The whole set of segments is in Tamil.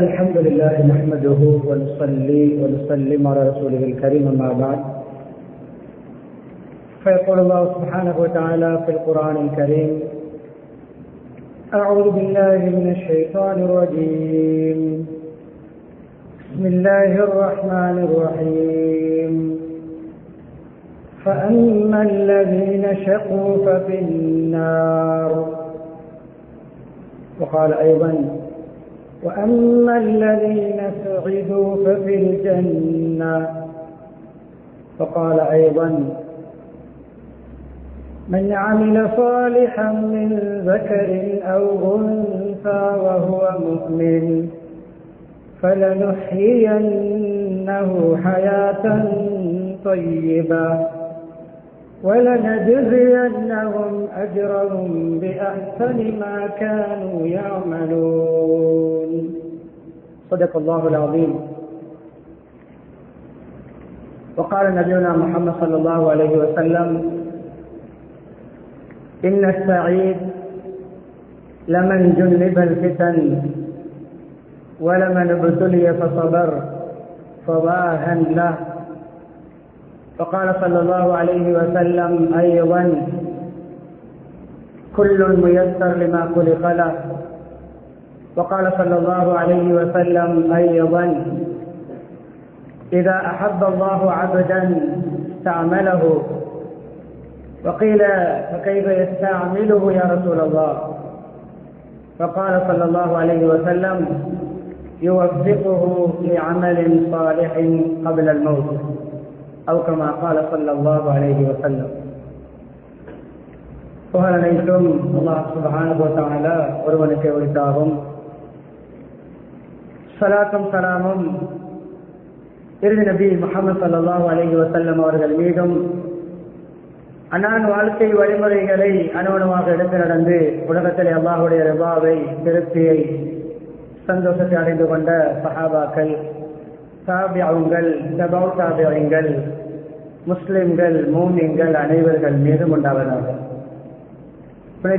الحمد لله نحمده ونصلي ونسلم على رسوله الكريم أما بعد فيقول الله سبحانه وتعالى في القرآن الكريم: أعوذ بالله من الشيطان الرجيم. بسم الله الرحمن الرحيم. فأما الذين شقوا ففي النار. وقال أيضا: وأما الذين سعدوا ففي الجنة. وقال أيضا: من عمل صالحا من ذكر أو أنثى وهو مؤمن فلنحيينه حياة طيبة ولنجزينهم أجرهم بأحسن ما كانوا يعملون. صدق الله العظيم. وقال نبينا محمد صلى الله عليه وسلم: إن السعيد لمن جنب الفتن ولمن ابتلي فصبر فضاها له. وقال صلى الله عليه وسلم أيضا: كل ميسر لما خلق له. وقال صلى الله عليه وسلم أيضا: إذا أحب الله عبدا استعمله. وقيل: فكيف يستعمله يا رسول الله؟ فقال صلى الله عليه وسلم: يوفقه لعمل صالح قبل الموت، أو كما قال صلى الله عليه وسلم. புகழ் அனைத்தும் அல்லாஹ் சுப்ஹானஹு வ தஆலா ஒருவனுக்கே உரித்தாகும். ஸலாத்தும் ஸலாமும் இறுதி நபி முஹம்மது ஸல்லல்லாஹு அலைஹி வஸல்லம் அவர்கள் மீதும், அன்னாரின் வாழ்க்கை வழிமுறைகளை அணுவணுவாக எடுத்து நடந்து உலகத்தில் அல்லாஹுடைய ரிபாவை, திருப்தியை, சந்தோஷத்தை அடைந்து கொண்ட சஹாபாக்கள், தாபிஊன்கள், தபௌ தாபிஈன்கள், முஸ்லிம்கள், மூமின்கள் அனைவர்கள் மீதும் உண்டாவதாக.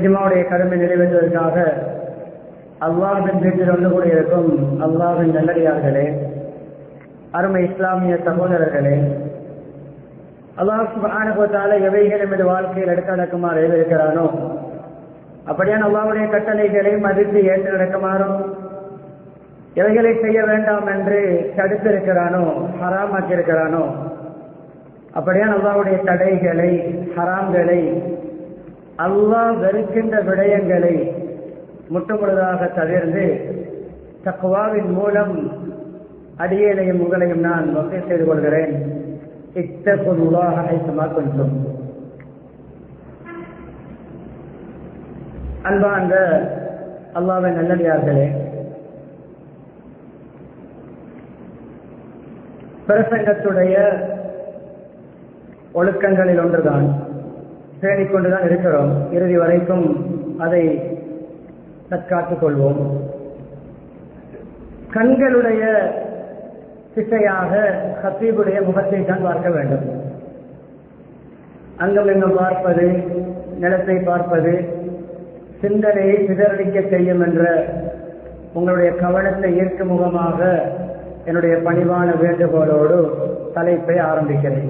ஜும்மாவுடைய கடமை நிறைவேற்றுவதற்காக அல்லாஹ்வின் வீட்டில் ஒன்று கூடியிருக்கும் அல்லாஹ்வின் நல்லடியார்களே, அருமை இஸ்லாமிய சகோதரர்களே, அல்லாஹ் சுப்ஹானஹு வ தஆலா எவைகள் எமது வாழ்க்கையில் எடுத்து நடக்குமாறு ஏவிருக்கிறானோ அப்படியான அல்லாஹ்வுடைய கட்டளைகளை மதித்து ஏற்று நடக்குமாறும், எவைகளை செய்ய வேண்டாம் என்று தடுத்திருக்கிறானோ, ஹராமாக்கியிருக்கிறானோ அப்படியான அல்லாஹ்வுடைய தடைகளை, ஹராம்களை, அல்லாஹ் வெறுக்கின்ற விடயங்களை முற்றுமுழுதாக தவிர்த்து தக்வாவின் மூலம் அடியேனையும் உங்களையும் நான் வசிய செய்து கொள்கிறேன். இத்தகுல்லாஹ ஹைசுமா குன்தும். அன்பார்ந்த அல்லாஹ்வின் நல்லடியார்களே, பிரசங்கத்துடைய ஒழுக்கங்களில் ஒன்றுதான் தேடிக்கொண்டுதான் இருக்கிறோம். இறுதி வரைக்கும் அதை தற்காத்துக் கொள்வோம். கண்களுடைய திசையாக ஹத்தீபுடைய முகத்தை தான் பார்க்க வேண்டும். அங்கும் இங்கும் பார்ப்பது, நிலத்தை பார்ப்பது சிந்தனையை சிதறடிக்க செய்யும் என்ற உங்களுடைய கவனத்தை ஈர்க்கும் முகமாக என்னுடைய பணிவான வேண்டுகோளோடு தலைப்பை ஆரம்பிக்கிறேன்.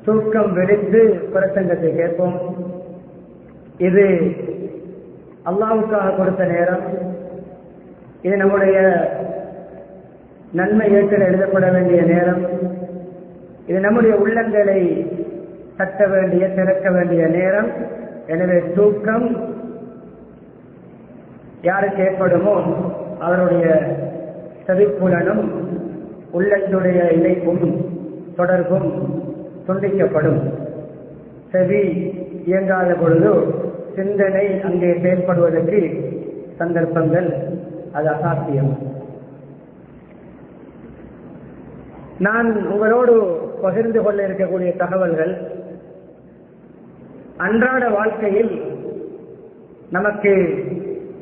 தூக்கம் வெடித்து பிரசங்கத்தை கேட்போம். இது அல்லாஹ்வுக்காக கொடுத்த நேரம். இது நம்முடைய நன்மை ஏற்றில் எழுதப்பட வேண்டிய நேரம். இது நம்முடைய உள்ளங்களை தட்ட வேண்டிய, திறக்க வேண்டிய நேரம். எனவே தூக்கம் யாருக்கு ஏற்படுமோ அவருடைய செவிப்புலனும் உள்ளத்துடைய இணைப்பும் தொடர்பும் துண்டிக்கப்படும். செவி இயங்காத பொழுது சிந்தனை அங்கே செயல்படுவதற்கு சந்தர்ப்பங்கள் அது அசாத்தியம். நான் உங்களோடு பகிர்ந்து கொள்ள இருக்கக்கூடிய தகவல்கள் அன்றாட வாழ்க்கையில் நமக்கு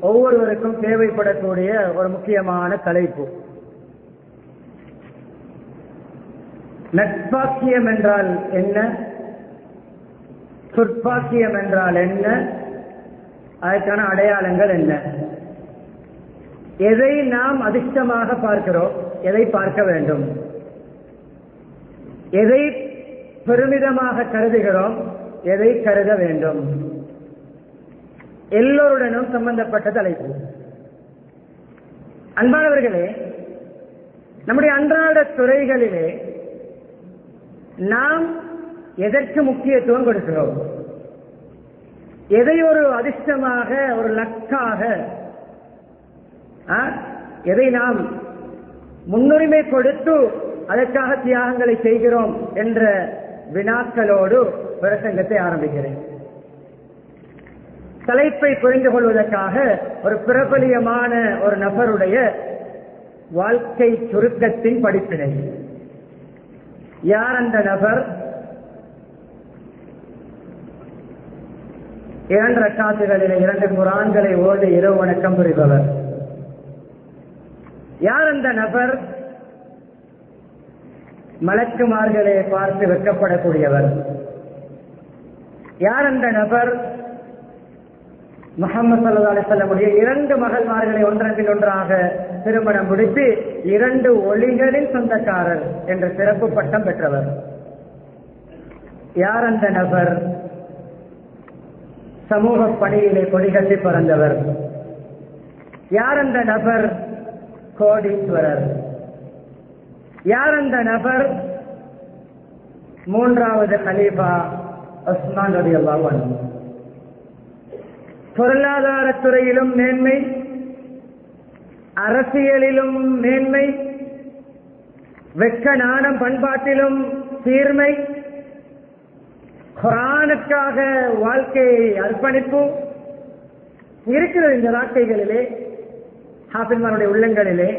ஒவ்வொருவருக்கும் தேவைப்படக்கூடிய ஒரு முக்கியமான தலைப்பு. நட்பாக்கியம் என்றால் என்ன, துர்ப்பாக்கியம் என்றால் என்ன, அதற்கான அடையாளங்கள் என்ன? எதை நாம் அதிர்ஷ்டமாக பார்க்கிறோம், எதை பார்க்க வேண்டும், எதை பெருமிதமாக கருதுகிறோம், எதை கருத வேண்டும், எல்லோருடனும் சம்பந்தப்பட்ட தலைப்பு. அன்பானவர்களே, நம்முடைய அன்றாட துறைகளிலே நாம் எதற்கு முக்கியத்துவம் கொடுக்கிறோம், எதை ஒரு அதிர்ஷ்டமாக, ஒரு லக்காக, எதை நாம் முன்னுரிமை கொடுத்து அதற்காக தியாகங்களை செய்கிறோம் என்ற வினாக்களோடு பிரசங்கத்தை ஆரம்பிக்கிறேன். தலைப்பை புரிந்து கொள்வதற்காக ஒரு பிரபலியமான ஒரு நபருடைய வாழ்க்கை சுருக்கத்தின் படிப்பினை. யார் அந்த நபர்? 2 ரக்காத்துகளில் 2 குர்ஆன்களை ஓதி இரவு வணக்கம் புரிபவர். யார் அந்த நபர்? மலக்குமார்களை பார்த்து வெட்கப்படக்கூடியவர். யார் அந்த நபர்? முஹம்மது ஸல்லல்லாஹு அலைஹி வஸல்லம் 2 மகள்மார்களை ஒன்றன்பில் ஒன்றாக திருமணம் முடித்து 2 ஒளிகளின் சொந்தக்காரர் என்ற சிறப்பு பட்டம் பெற்றவர். யார் அந்த நபர்? சமூக பணியிலே கொடிகட்டி பறந்தவர். யார் அந்த நபர்? கோடீஸ்வரர். யார் அந்த நபர்? 3வது கலீஃபா உஸ்மான் ரலியல்லாஹு அன்ஹு. பொருளாதாரத்துறையிலும் மேன்மை, அரசியலிலும் மேன்மை, வெட்க நாணம் பண்பாட்டிலும் சீர்மை, குர்ஆனுக்காக வாழ்க்கையை அர்ப்பணிப்பு இருக்கிறது. இந்த வாழ்க்கைகளிலே ஹாஃபிஸ்மாருடைய உள்ளங்களிலே,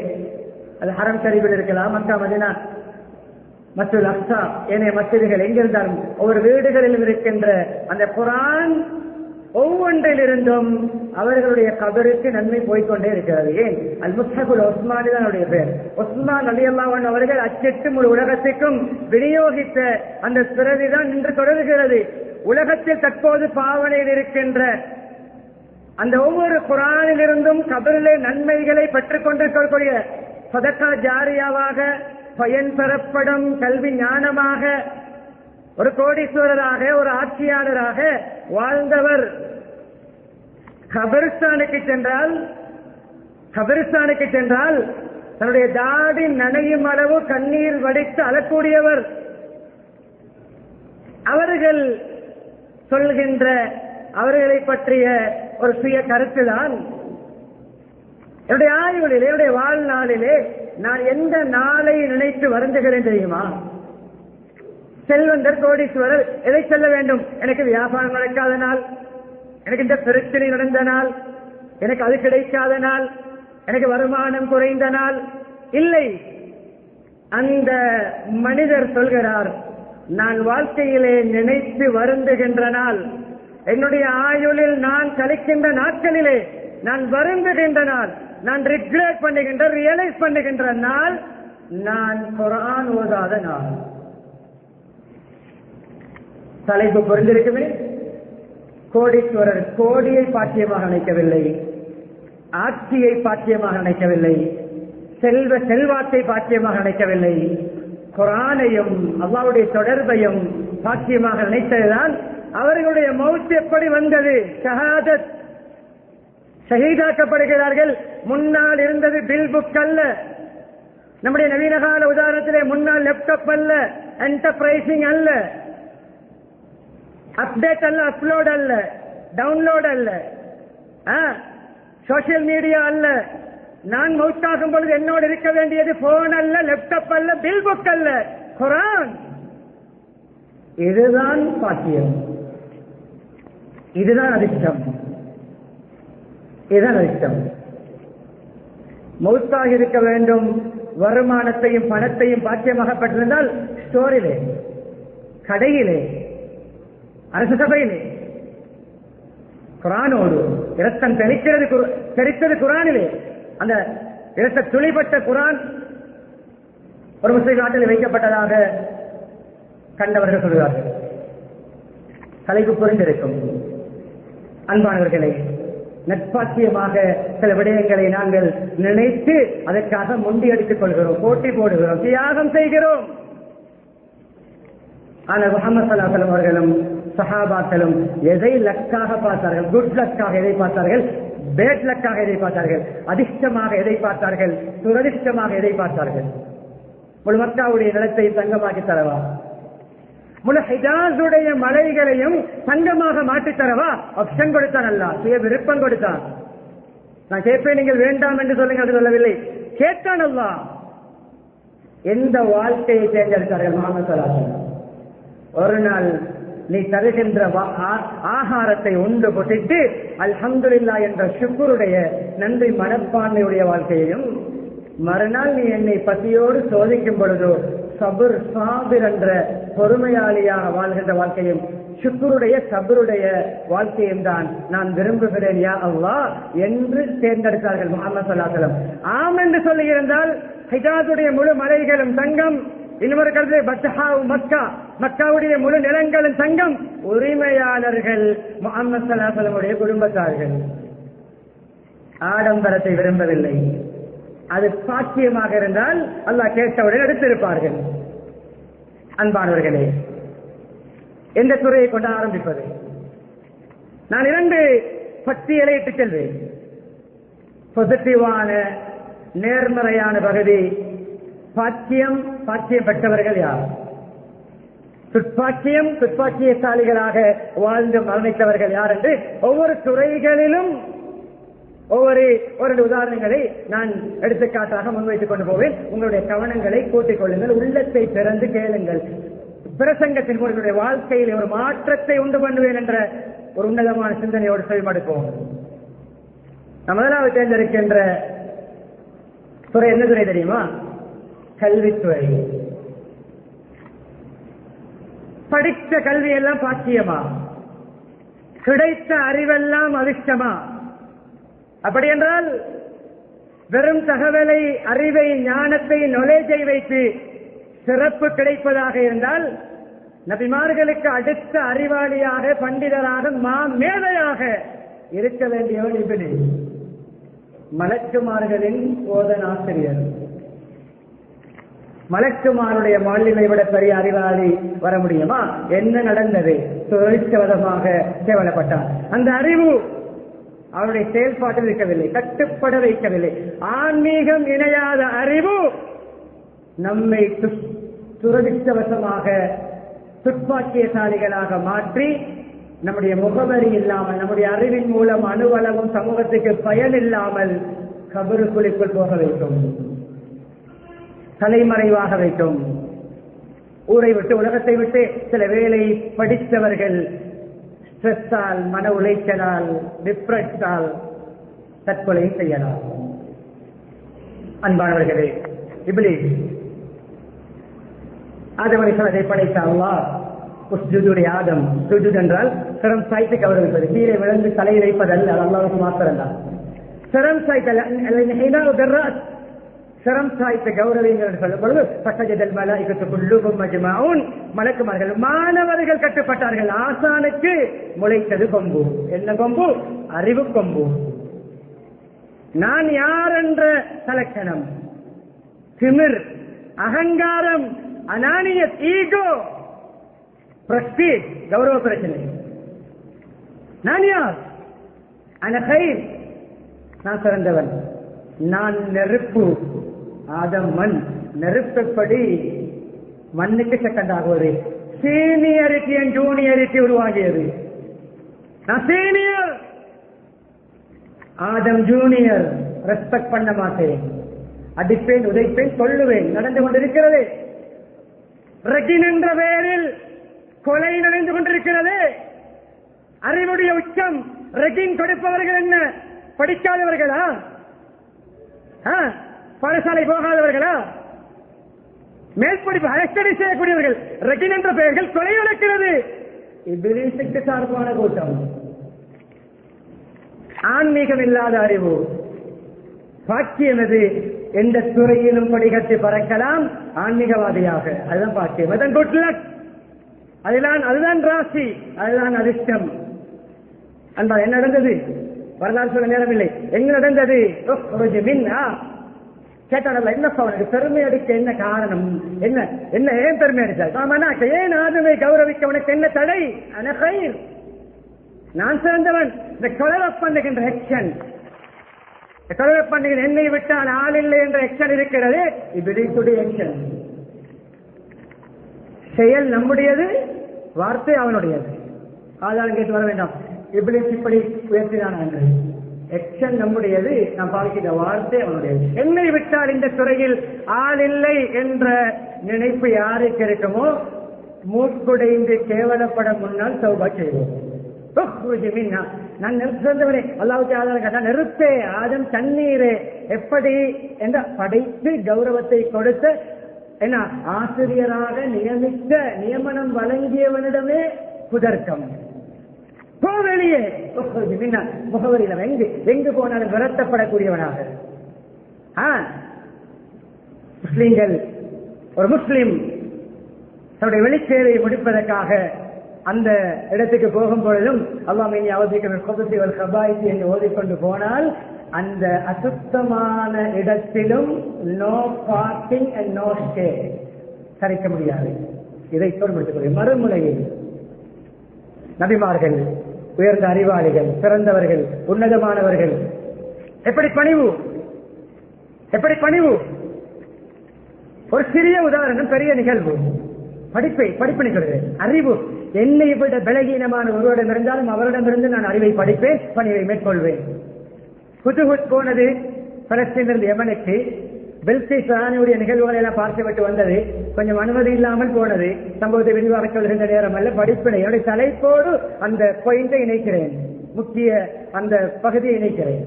அது ஹரம் ஷரீஃபில் இருக்கலாம், மக்கா மதீனா, மஸ்ஜிதுல் அக்ஸா, ஏனைய மஸ்ஜிதுகள் எங்கிருந்தாலும் ஒவ்வொரு வீடுகளிலும் இருக்கின்ற அந்த குர்ஆன் ஒவ்வொன்றிலிருந்தும் அவர்களுடைய கபருக்கு நன்மை போய்கொண்டே இருக்கிறது. ஏன்? அல் முஸ்ஹபுல் உஸ்மானி தான் அவருடைய பெயர். உஸ்மான் ரலியல்லாஹு அன்ஹு அவர்கள் அச்சிட்டு முழு உலகத்திற்கும் விநியோகித்த அந்த பிரதிதான் இன்று தொடர்கிறது. உலகத்தில் தற்போது பாவனையில் இருக்கின்ற அந்த ஒவ்வொரு குர்ஆனிலிருந்தும் கபரிலே நன்மைகளை பெற்றுக் கொண்டிருக்கக்கூடிய சதகா ஜாரியாவாக, பயன் பெறப்படும் கல்வி ஞானமாக, ஒரு கோடீஸ்வரராக, ஒரு ஆட்சியாளராக வாழ்ந்தவர். கபரிஸ்தானுக்கு சென்றால் தன்னுடைய தாடி நனையும் அளவு கண்ணீர் வடித்து அழக்கூடியவர். அவர்கள் சொல்கின்ற அவர்களை பற்றிய ஒரு சுய கருத்துதான், என்னுடைய ஆய்வுகளிலே, என்னுடைய வாழ்நாளிலே நான் எந்த நாளை நினைத்து வருந்துகிறேன் தெரியுமா? செல்வந்தர், கோடீஸ்வரர் எதை சொல்ல வேண்டும்? எனக்கு வியாபாரம் நடக்காத நாள், எனக்கு இந்த பிரச்சனை நடந்த நாள், எனக்கு அது கிடைக்காத நாள், எனக்கு வருமானம் குறைந்த நாள் இல்லை. அந்த மனிதர் சொல்கிறார், நான் வாழ்க்கையிலே நினைத்து வருந்துகின்ற நாள், என்னுடைய ஆயுளில் நான் கழிக்கின்ற நாட்களிலே நான் வருந்துகின்ற நாள், நான் ரிக்ரெட் பண்ணுகின்ற, ரியலைஸ் பண்ணுகின்ற நாள், நான் குர்ஆன் ஓதாத நாள். தலைப்பு புரிந்திருக்குமே. கோடீஸ்வரர் கோடியை பாக்கியமாக நினைக்கவில்லை, ஆட்சியை பாக்கியமாக நினைக்கவில்லை, செல்வாக்கை பாக்கியமாக நினைக்கவில்லை, குர்ஆனையும் அல்லாஹ்வுடைய தொடர்பையும் பாக்கியமாக நினைத்ததுதான். அவர்களுடைய மௌத் எப்படி வந்தது? ஷஹாதத், ஷஹீதாக்கப்படுகிறார்கள். முன்னால் இருந்தது பில் புக் அல்ல, நம்முடைய நவீன கால உதாரணத்திலே முன்னால் லேப்டாப் அல்ல, என்டர்பிரைசிங் அல்ல, அப்டேட் அல்ல, அப்லோட் அல்ல, டவுன்லோட் அல்ல, சோசியல் மீடியா அல்ல. நான் மௌத்தாகும் பொழுது என்னோடு இருக்க வேண்டியது போன் அல்ல, லேப்டாப் அல்ல, பில் புக் அல்ல, குர்ஆன். இதுதான் பாக்கியம், இதுதான் அதிர்ஷ்டம், இதுதான் அதிர்ஷ்டம். மௌத்தாக இருக்க வேண்டும், வருமானத்தையும் பணத்தையும் பாக்கியமாக பெற்றிருந்தால் ஸ்டோரிலே, கடையிலே, அரசு சபையிலே குர்ஆனோடு இரத்தம் தெரித்தது குர்ஆனிலே. அந்த இரத்த துளிப்பட்ட குர்ஆன் ஒரு முஸ்லிம் நாட்டில் வைக்கப்பட்டதாக கண்டவர்கள் சொல்கிறார்கள். தலைப்பு புரிந்திருக்கும். அன்பானவர்களே, நட்பாக்கியமாக சில விடயங்களை நாங்கள் நினைத்து அதற்காக முண்டியடித்துக் கொள்கிறோம், போட்டி போடுகிறோம், தியாகம் செய்கிறோம். ஆனால் முஹம்மது ஸல்லல்லாஹு அலைஹி வஸல்லம் அவர்களும் சஹாபாக்களும் எதை லக்காக பார்த்தார்கள்? குட் லக்காக எதை பார்த்தார்கள்? பேட் லக்காக எதை பார்த்தார்கள்? அதிர்ஷ்டமாக எதை பார்த்தார்கள்? துரதிர்ஷ்டமாக எதை பார்த்தார்கள்? முழு மக்காவுடைய நிலத்தை தங்கமாக்கி தரவா? முழு ஹிஜாஸுடைய மலைகளையும் தங்கமாக மாற்றித் தரவா? ஆப்ஷன் கொடுத்தான் அல்லாஹ், சுய விருப்பம் கொடுத்தான். நான் கேட்பேன், நீங்கள் வேண்டாம் என்று சொல்லுங்க, அது சொல்லவில்லை, கேட்டான் அல்லாஹ். எந்த வாழ்க்கையை தேர்ந்தெடுத்தார்கள்? முஹம்மது ஸல்லல்லாஹு அலைஹி வஸல்லம் ஒரு நாள் நீ தருகின்ற ஆகாரத்தை உண்டு பொட்டிட்டு அல்ஹம்துலில்லாஹ் என்ற ஷுக்ருடைய நன்றி மனப்பான்மையுடைய வாழ்க்கையையும், மறுநாள் நீ என்னை பசியோடு சோதிக்கும் பொழுதோ சபுர் சாபிர் என்ற பொறுமையாளியாக வாழ்கின்ற வாழ்க்கையும், ஷுக்ருடைய சபருடைய வாழ்க்கையும் தான் நான் விரும்புகிறேன் யா அல்லாஹ் என்று தேர்ந்தெடுத்தார்கள் முஹம்மது ஸல்லல்லாஹு அலைஹி வஸல்லம். ஆம் என்று சொல்லியிருந்தால் ஹிஜாஸுடைய முழு மலைகளும் தங்கம், இன்னொரு கருத்து பத்ஹா மக்கா, மக்காவுடைய முழு நிலங்களும் தங்கம். உரிமையாளர்கள் முஹம்மது ஸல்லல்லாஹு அலைஹி வஸல்லம் குடும்பத்தார்கள். ஆடம்பரத்தை விரும்பவில்லை. அது சாட்சியமாக இருந்தால் அல்லாஹ் கேட்டவுடன் எடுத்திருப்பார்கள். அன்பானவர்களே, எந்த துறையை கொண்டு ஆரம்பிப்பது? நான் 2 பட்டியலை இட்டு செல்வேன். பாசிட்டிவான நேர்மறையான பகுதி பாக்கியம் பெற்றவர்கள் யார்? துப்பாக்கியசாலிகளாக வாழ்ந்து மரணித்தவர்கள் யார் என்று ஒவ்வொரு துறைகளிலும் ஒவ்வொரு உதாரணங்களை நான் எடுத்துக்காட்டாக முன்வைத்துக் கொண்டு போவேன். உங்களுடைய கவனங்களை கூட்டிக் கொள்ளுங்கள், உள்ளத்தை திறந்து கேளுங்கள். பிரசங்கத்தின் மூலம் வாழ்க்கையில் ஒரு மாற்றத்தை உண்டு பண்ணுவேன் என்ற ஒரு உன்னதமான சிந்தனையோடு செவிமடுப்போம். முதலாவது தேர்ந்தெடுக்கின்ற துறை என்ன துறை தெரியுமா? கல்வித்துறை. படித்த கல்வி எல்லாம் பாக்கியமா? கிடைத்த அறிவெல்லாம் அதிர்ஷ்டமா? அப்படி என்றால் வெறும் தகவலை, அறிவை, ஞானத்தை, நாலேஜை வைத்து சிறப்பு கிடைப்பதாக இருந்தால் நபிமார்களுக்கு அடுத்த அறிவாளியாக, பண்டிதராக, மேதையாக இருக்க வேண்டியவன் இப்லீஸ், மலக்குமார்களின் போதனாசிரியர். மலக்குமாருடைய மாலிமை விட பெரிய அறிவாளி வர முடியுமா? என்ன நடந்தது? துரதிர்ஷ்டவசமாக கேவலப்பட்டார். அந்த அறிவு அவருடைய செயல்பாட்டில் இருக்கவில்லை, கட்டுப்பட வைக்கவில்லை. ஆன்மீகம் இணையாத அறிவு நம்மை துரதிர்ஷ்டவசமாக துப்பாக்கியசாலிகளாக மாற்றி நம்முடைய முகவரி இல்லாமல், நம்முடைய அறிவின் மூலம் அணுவளவும் சமூகத்துக்கு பயன் இல்லாமல் கபருக்குழிக்குள் போக வைக்கும், தலைமறைவாக வைக்கும். ஊரை விட்டு, உலகத்தை விட்டு சில வேளை படித்தவர்கள் ஸ்ட்ரெஸ்ஸால், மன உளைச்சலால், டிப்ரெஷனால் தற்கொலை செய்யலாம். அன்பானவர்களே, இப்லீஸ் ஆதம் அலைஹிஸ்ஸலாத்தை படைத்த அல்லாஹ் உஸ்ஜுதுடைய ஆதம், சுஜூத் என்றால் சிரம் சாய்த்து கௌரவிப்பது, கீழே விழுந்து தலை வைப்பதல்ல, அல்லாஹ்வுக்கு மாத்திரம் தான். சிரம் சாய்த்தல், சிரம் சாய்த்த கௌரவிங்கள் சொல்லும் பொழுது ஃபஸஜதல் மலாயிகத்து குல்லுஹும் அஜ்மஊன், மலக்குமார்கள் மாணவர்கள் கட்டுப்பட்டார்கள். ஆசானுக்கு முளைத்தது கொம்பு. என்ன கொம்பு? அறிவு கொம்பு. நான் யார் என்ற தலக்கணம், திமிர், அகங்காரம், அனானியத், ஈகோ, பிரஸ்டீஜ், கௌரவ பிரச்சனை. நான் யார்? அனகைர், நான் சிறந்தவன், நான் நெருப்பு, ஆதம் மண், நெருப்படி மண்ணுக்கு செகண்ட் ஆகுவது. சீனியரிட்டி அண்ட் ஜூனியரிட்டி உருவாகியது. நான் சீனியர், ஆதம் ஜூனியர். ரெஸ்பெக்ட் பண்ண மாட்டேன், அடிப்பேன், உதைப்பேன், கொள்ளுவேன். நடந்து கொண்டிருக்கிறது. ரகின் என்ற பெயரில் கொலை நடந்து கொண்டிருக்கிறது. அறிவுடைய உச்சம். ரகின் கொடுப்பவர்கள் என்ன? படிக்காதவர்களா? பாடசாலை போகாதவர்களா? மேற்படிப்பு ஹையர் ஸ்டடி செய்யக்கூடியவர்கள். ரகின் என்ற பெயர்கள் கொலை நடக்கிறது. இப்லீஸுக்கு சார்பான கூட்டம். ஆன்மீகம் இல்லாத அறிவு. பாக்கியம் எது? எந்த துறையிலும் படிகட்டி பறக்கலாம் ஆன்மீகவாதியாக. அதுதான் பாக்கியம், அதுதான் குட் லக், அதுதான் ராசி, அதுதான் அதிர்ஷ்டம். அன்பா, என்ன நடந்தது? வரலாறு சொல்ல நேரம் இல்லை. எங்க நடந்தது? கேட்டானல்ல, என்னப்பா உனக்கு பெருமை அடிக்க என்ன காரணம்? என்ன என்ன ஏன் பெருமை அடிச்சாய்? ஏன் ஆதமை கௌரவிக்க உனக்கு என்ன தடை? அனகைர், நான் சிறந்தவன். இந்த கொலவை பண்ணுகின்ற ஆக்ஷன், கொலவை பண்ணுகிற என்னை விட்டால் ஆள் இல்லை என்ற ஆக்ஷன் இருக்கிறது. இபிலீசுடைய ஆக்ஷன். செயல் நம்முடையது, வார்த்தை அவனுடையது. ஆதாரம் கேட்டு வர வேண்டாம். இபிலீஸ் இப்படி உயர்த்தினான் என்று. எக்ஷன் நம்முடையது, நாம் பார்க்கிற வார்த்தை அவனுடையது. என்னை விட்டால் இந்த துறையில் ஆள் இல்லை என்ற நினைப்பு யாருக்கு இருக்குமோ மூக்குடைந்து கேவலப்பட முன்னால் தௌபா செய்வோம். நான் நிறுத்தவனே அல்லாஹ்வுக்கு ஆதாரம் கேட்டால் நிறுத்தே ஆதம் தண்ணீரே எப்படி என்ற படைத்து கௌரவத்தை கொடுத்த என்ன ஆசிரியராக நியமித்த நியமனம் வழங்கியவனிடமே குதர்க்கம். வெளியே முகவரியில எங்கு போனாலும் விரட்டப்படக்கூடியவனாக. முஸ்லிம்கள், ஒரு முஸ்லிம் தன்னுடைய வெளிச்சேரை முடிப்பதற்காக அந்த இடத்துக்கு போகும் பொழுதும் அல்லாஹ் என்று ஓதிக்கொண்டு போனால் அந்த அசுத்தமான இடத்திலும் no parking and no stay கரைக்க முடியாது. இதை சொல்லிக் மறுமுறையில் நபிமார்கள், உயர்ந்த அறிவாளிகள், சிறந்தவர்கள், உன்னதமானவர்கள் எப்படி பணிவு, எப்படி பணிவு. ஒரு சிறிய உதாரணம், பெரிய நிகழ்வு. படிப்பு நிகழ்வு, அறிவு. என்னை விட பலகீனமான ஒருவரிடம் இருந்தாலும் அவரிடமிருந்து நான் அறிவை படிப்பேன், பணிவை மேற்கொள்வேன். குதுகுத் போனது பலஸ்தீனிலிருந்து யமனுக்கு. பெல்கிஸ் ராணியுடைய நிகழ்வுகளை எல்லாம் பார்த்துவிட்டு வந்தது. கொஞ்சம் அனுமதி இல்லாமல் போனது. சம்பவத்தை விரிவாக சொல்கின்ற நேரம் அல்ல, படிப்பினை என்னுடைய தலைப்போடு அந்த பாயிண்டை இணைக்கிறேன், முக்கிய அந்த பகுதியை இணைக்கிறேன்.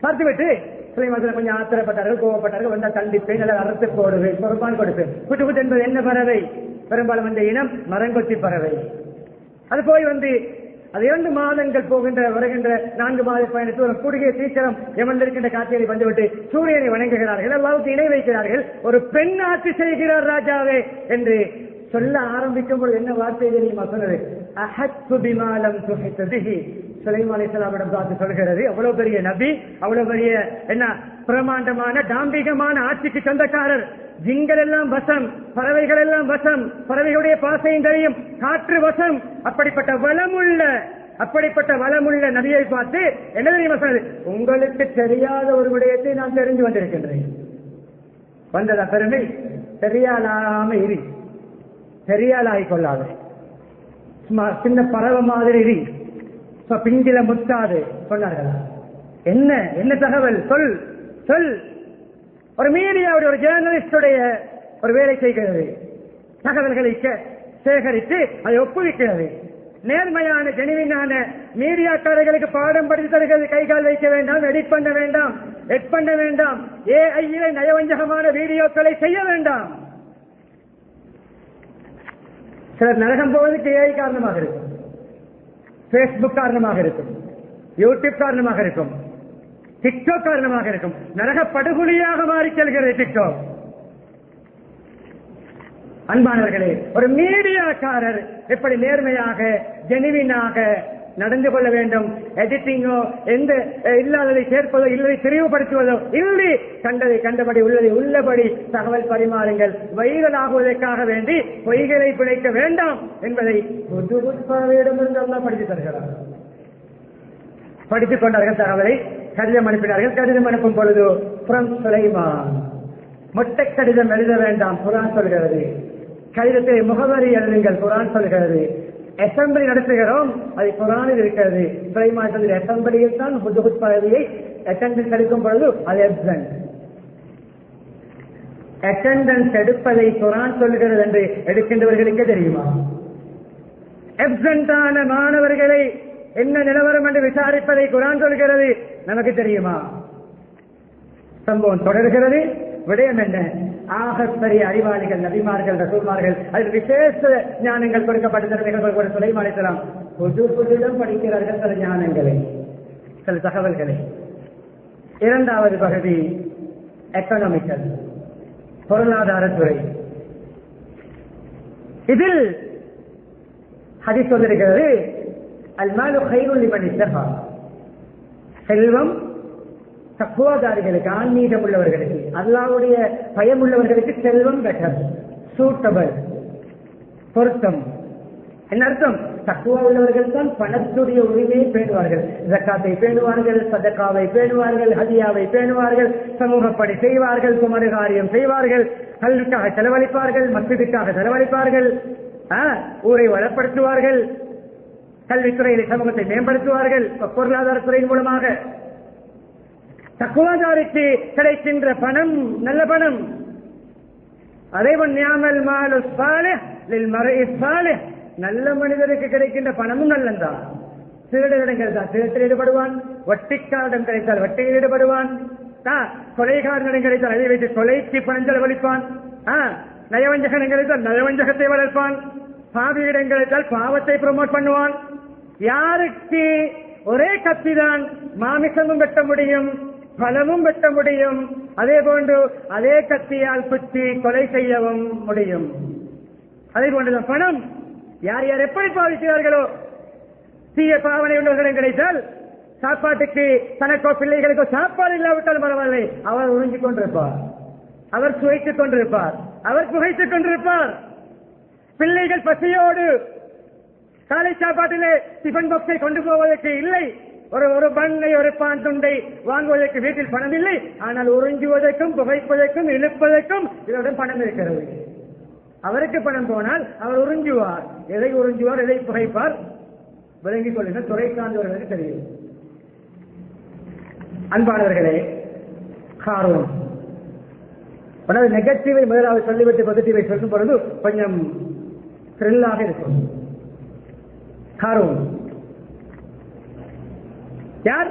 பார்த்துவிட்டு சுலைமான் கொஞ்சம் ஆத்திரப்பட்டார்கள், கோவப்பட்டார்கள். வந்தால் கண்டிப்பேன், நல்ல அறுத்து போடுவேன், பொறுப்பான் கொடுப்பேன். குட்டுகுத் என்பது என்ன பறவை? பெரும்பாலும் அந்த இனம் மரங்கொத்தி பறவை. அது போய் வந்து அது 2 மாதங்கள் வருகின்ற 4 மாத பயணத்தில் ஒரு குறுகிய சீக்கிரம் எமர்ந்திருக்கின்ற காட்சியை வந்துவிட்டு சூரியனை வணங்குகிறார்கள், அல்லாஹ்வுக்கு இணை வைக்கிறார்கள். ஒரு பெண் ஆட்சி செய்கிறார் ராஜாவே என்று சொல்ல ஆரம்பிக்கும் போது என்ன வார்த்தை தெரியுமா சொன்னது? அஹத்து பிமாலம் துஹித் பிஹி. சுலைமான் அலைஹிஸ்ஸலாமிடம் பார்த்து சொல்கிறது, அவ்வளவு பெரிய நபி, அவ்வளவு பெரிய என்ன பிரமாண்டமான டாம்பிகமான ஆட்சிக்கு சொந்தக்காரர். ஜிங்கள் எல்லாம் வசம், பறவைகள் எல்லாம் வசம், பறவைகளுடைய பாசையும் தெரியும், காற்று வசம். அப்படிப்பட்ட வளமுள்ள நபியை பார்த்து என்ன தெரியுமா சொன்னது? உங்களுக்கு தெரியாத ஒரு விடயத்தை நான் தெரிஞ்சு வந்திருக்கின்றேன். வந்ததா பெருமை? தெரியாலாம இரு, தெரியாலாய் கொள்ளாது, சின்ன பறவை மாதிரி இரு, பிஞ்சில முத்தாது சொன்னார்களா? என்ன என்ன தகவல்? சொல். ஒரு மீடியாவுடைய, ஒரு ஜேர்னலிஸ்டுடைய ஒரு வேலை செய்கிறது. தகவல்களை சேகரித்து அதை ஒப்புவிக்கிறது. நேர்மையான ஜெனுவினான மீடியாக்காரர்களுக்கு பாடம் படித்து தருகிறது. கைகால் வைக்க வேண்டாம், எடிட் பண்ண வேண்டாம், ஏஐ நயவஞ்சகமான வீடியோக்களை செய்ய வேண்டாம். சிலர் நரகம் போவதற்கு ஏஐ காரணமாக இருக்கும், பேஸ்புக் காரணமாக இருக்கும், யூடியூப் காரணமாக இருக்கும், டிக்டாக் காரணமாக இருக்கும். நரக படுகொலியாக மாறி செல்கிறது டிக்டாக். அன்பானவர்களே, ஒரு மீடியாக்காரர் எப்படி நேர்மையாக ஜெனுவினாக நடந்து கொள்ள வேண்டும்? எடிட்டிங்கோ, எந்த இல்லாததை சேர்ப்பதோ, இல்லதை தெரிவுபடுத்துவதோ இல்லை. கண்டதை கண்டபடி, உள்ளதை உள்ளபடி தகவல் பரிமாறுங்கள். வைரல் ஆகுவதற்காக வேண்டி பொய்களை பிழைக்க வேண்டாம் என்பதை புதுவிடமிருந்து எல்லாம் படித்து தருகிறார். படித்துக் கொண்டார்கள். தகவலை கடிதம் அனுப்பினார்கள். கடிதம் அனுப்பும் பொழுது சுலைமான் மொட்டை கடிதம் எழுத வேண்டாம், குர்ஆன் சொல்கிறது. கடிதத்தை முகவரி எழுதுங்கள், குர்ஆன் சொல்கிறது. அசம்பிளி நடத்துகிறோம், அது குர்ஆனில் இருக்கிறது. சுலைமான் அசம்பிளியில் தான் புதுகுத் பதவியை அட்டெண்டன்ஸ் எடுக்கும் பொழுது அது எப்சன்ட். அட்டெண்டன்ஸ் எடுப்பதை குர்ஆன் சொல்கிறது என்று எடுக்கின்றவர்களுக்கே தெரியுமா? எப்சன்டான மாணவர்களை என்ன நிலவரம் என்று விசாரிப்பதை குர்ஆன் சொல்கிறது, நமக்கு தெரியுமா? சம்பவம் தொடர்கிறது. விடயம் என்ன? ஆகப்பெரிய அறிவாளிகள், நபிமார்கள், ரசூல்மார்கள், அதில் விசேஷ ஞானங்கள் கொடுக்கப்பட்ட சுலைமான் அலைஹிஸ்ஸலாம் புதுவிடம் படிக்கிறார்கள் சில ஞானங்களை, சில தகவல்களை. 2வது பகுதி எக்கனாமிக்கல், பொருளாதாரத்துறை. இதில் ஹதீஸ் சொல்லிருக்கிறது, அல் மாலு கைருல் லிமன் இஸ்தகா. செல்வம் தக்குவாதாரிகளுக்கு, ஆன்மீகம் உள்ளவர்களுக்கு, அல்லாஹ்வுடைய பயம் உள்ளவர்களுக்கு செல்வம் பெட்டர், சூட்டபிள், பொருத்தம். என்ன அர்த்தம்? தக்குவா உள்ளவர்கள் தான் பணத்துடைய உரிமையை பேணுவார்கள், ஜக்காத்தை பேணுவார்கள், சதக்காவை பேணுவார்கள், ஹதியாவை பேணுவார்கள், சமூகப்படி செய்வார்கள், குமர காரியம் செய்வார்கள், கல்விக்காக செலவழிப்பார்கள், மஸ்ஜிதுக்காக செலவழிப்பார்கள், ஊரை வளப்படுத்துவார்கள், கல்வித்துறையில் சமூகத்தை மேம்படுத்துவார்கள், பொருளாதாரத்துறையின் மூலமாக. தக்குவாதாருக்கு கிடைக்கின்ற பணம் நல்ல பணம். நல்ல மனிதருக்கு கிடைக்கின்ற பணமும் நல்லந்தான். திருடரிடம் கிடைத்தால் திருடத்தில் ஈடுபடுவான், வட்டிக்காரிடம் கிடைத்தால் வட்டியில் ஈடுபடுவான், கொலைகாரனிடம் கிடைத்தால் அதை வைத்து கொலைக்கு பணம் செலவழிப்பான், நயவஞ்சகனிடம் கிடைத்தால் நயவஞ்சகத்தை வளர்ப்பான், பாவியிடம் கிடைத்தால் பாவத்தை ப்ரமோட் பண்ணுவான். யாருக்கு ஒரே கத்திதான் மாமிசமும் வெட்ட முடியும், பலமும் வெட்ட முடியும், அதே போன்று அதே கத்தியால் குத்தி கொலை செய்யவும் முடியும். அதே போன்றுதான் பணம். யார் யார் எப்படி பாவிக்கிறார்களோ, தீய பாவனை உள்ளவர்களிடம் கிடைத்தால் சாப்பாட்டுக்கு தனக்கோ பிள்ளைகளுக்கோ சாப்பாடு இல்லாவிட்டால் பரவாயில்லை, அவர் உறிஞ்சிக் கொண்டிருப்பார், அவர் சுவைத்துக் கொண்டிருப்பார், அவர் புகைத்துக் கொண்டிருப்பார். பிள்ளைகள் பசியோடு காலை சாப்பாட்டிலே டிஃபன் பாக்ஸை கொண்டு போவதற்கு இல்லை, ஒரு பண்ணை ஒரு பான் துண்டை வாங்குவதற்கு வீட்டில் பணம் இல்லை, ஆனால் உறிஞ்சுவதற்கும் புகைப்பதற்கும் இழுப்பதற்கும் இவரிடம் பணம் இருக்கிறது. அவருக்கு பணம் போனால் அவர் உறிஞ்சுவார். எதை உறிஞ்சுவார், எதை புகைப்பார் விளங்கிக் கொள்ளுங்கள். துறை சார்ந்தவர்களுக்கு தெரியும். அன்பானவர்களே, காரூன் நெகட்டிவை முதலாவது சொல்லிவிட்டு பாசிட்டிவை சொல்லும் பொழுது கொஞ்சம் த்ரில்லாக இருக்கும். காரூன் யார்?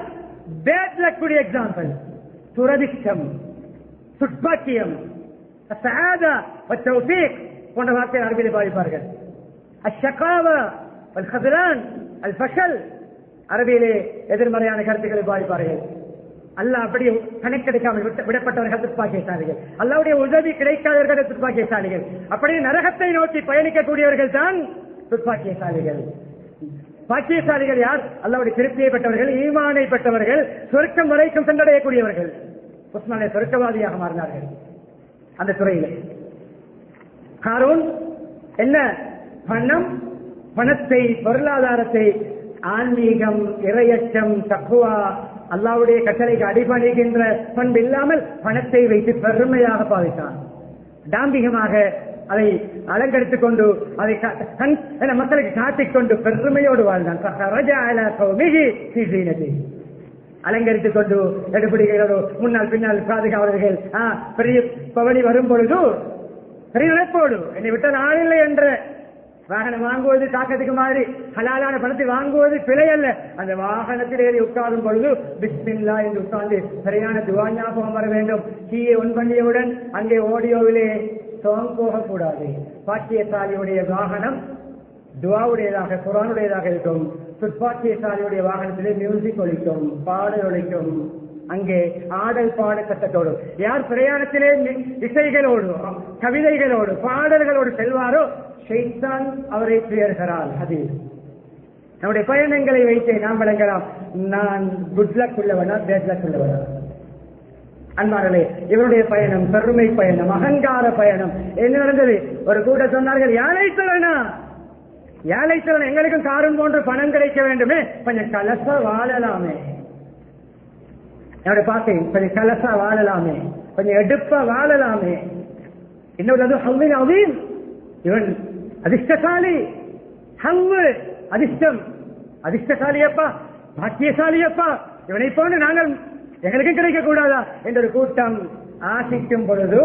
Bad லக்குடைய example. துரதிஷ்டம், துப்பாக்கியம், போன்ற வார்த்தை அரபியில் பாதிப்பார்கள். அஷ்ஷகாவா அல் ஹஸ்ரான் அல் ஃபஷல் அரபியிலே எதிர்மறையான கருத்துக்களை பாதிப்பார்கள். அல்லாஹ் அப்படி கணக்கெடுக்காமல் விடப்பட்டவர்கள் துப்பாக்கியசாலிகள், அல்லாஹ்வுடைய உதவி கிடைக்காதவர்கள் துப்பாக்கியசாலிகள். அப்படியே நரகத்தை நோக்கி பயணிக்கக்கூடியவர்கள் தான் துப்பாக்கியசாலிகள். பாக்கியசாலிகள் யார்? அல்லாஹ்வுடைய திருப்தியை பெற்றவர்கள், ஈமானை பெற்றவர்கள், சொர்க்கம் வரைக்கும் சென்றடையக்கூடியவர்கள். உஸ்மானே சொர்க்கவாதியாக மாறினார்கள் அந்த துறையிலே. காரூன் என்ன? பணம், பணத்தை, பொருளாதாரத்தை, ஆன்மீகம், இறையச்சம், தக்குவா, அல்லாஹ்வுடைய கட்டளைக்கு அடிபணிகின்ற பண்பு இல்லாமல் பணத்தை வைத்து பெருமையாக பாவித்தான். டாம்பிகமாக அதை அலங்கரித்துக் கொண்டு அதை மக்களுக்கு காட்டிக்கொண்டு பெருமையோடு வாழ்ந்தான். அலங்கரித்துக் கொண்டு எடுபடிகளோடு முன்னால் பின்னால் பாதுகாவலர்கள் பெரிய பவனி வரும் பொழுது பெரிய நினைப்போடு என்னை விட்ட ஆளில்லை என்ற வாகனம் வாங்குவது தாக்கத்துக்கு மாதிரி ஹலாலான பணத்தை வாங்குவது பிழை அல்ல. அந்த வாகனத்தில் ஏறி உட்காரும் பொழுது பிஸ்மில்லா என்று உட்கார்ந்து சரியான துவா ஞாபகம் வர வேண்டும். கீழே ஒன் பண்ணியவுடன் அங்கே ஆடியோவிலே சாங் போகக்கூடாது. பாக்கியசாலியுடைய வாகனம் துவாவுடையதாக குர்ஆனுடையதாக இருக்கும். துப்பாக்கியசாலியுடைய வாகனத்திலே மியூசிக் ஒலிக்கும், பாடல் ஒலிக்கும், அங்கே ஆடல் பாட சட்டத்தோடு. யார் பிரயாணத்திலே இசைகளோடு, கவிதைகளோடு, பாடல்களோடு செல்வாரோ ஷைத்தான் அவரை துயர்கிறார். அது நம்முடைய பயணங்களை வைத்து நாம் வழங்கலாம். நான் குட் லக் உள்ளவனா, பேட் லக் உள்ளவனா? அன்பார்களே, இவருடைய பயணம் பெருமை பயணம், அகங்கார பயணம். என்ன நடந்தது? ஒரு கூட சொன்னார்கள், யானை தரனா, யானை தரன, எங்களுக்கும் காரும் போன்ற பணம் கிடைக்க வேண்டுமே, கொஞ்சம் கலசா வாழலாமே, என்னுடைய பாக்கை கொஞ்சம் கலசா வாழலாமே, கொஞ்சம் எடுப்பா வாழலாமே. இன்னொரு ஹவ்வின் அவீம், இவன் அதிர்ஷ்டசாலி, ஹவ்வு அதிர்ஷ்டம், அதிர்ஷ்டசாலியப்பா, பாக்கியசாலியப்பா, இவனை போன்று நாங்கள் எங்களுக்கும் கிடைக்க கூடாதா என்ற ஒரு கூட்டம் ஆசிக்கும் பொழுது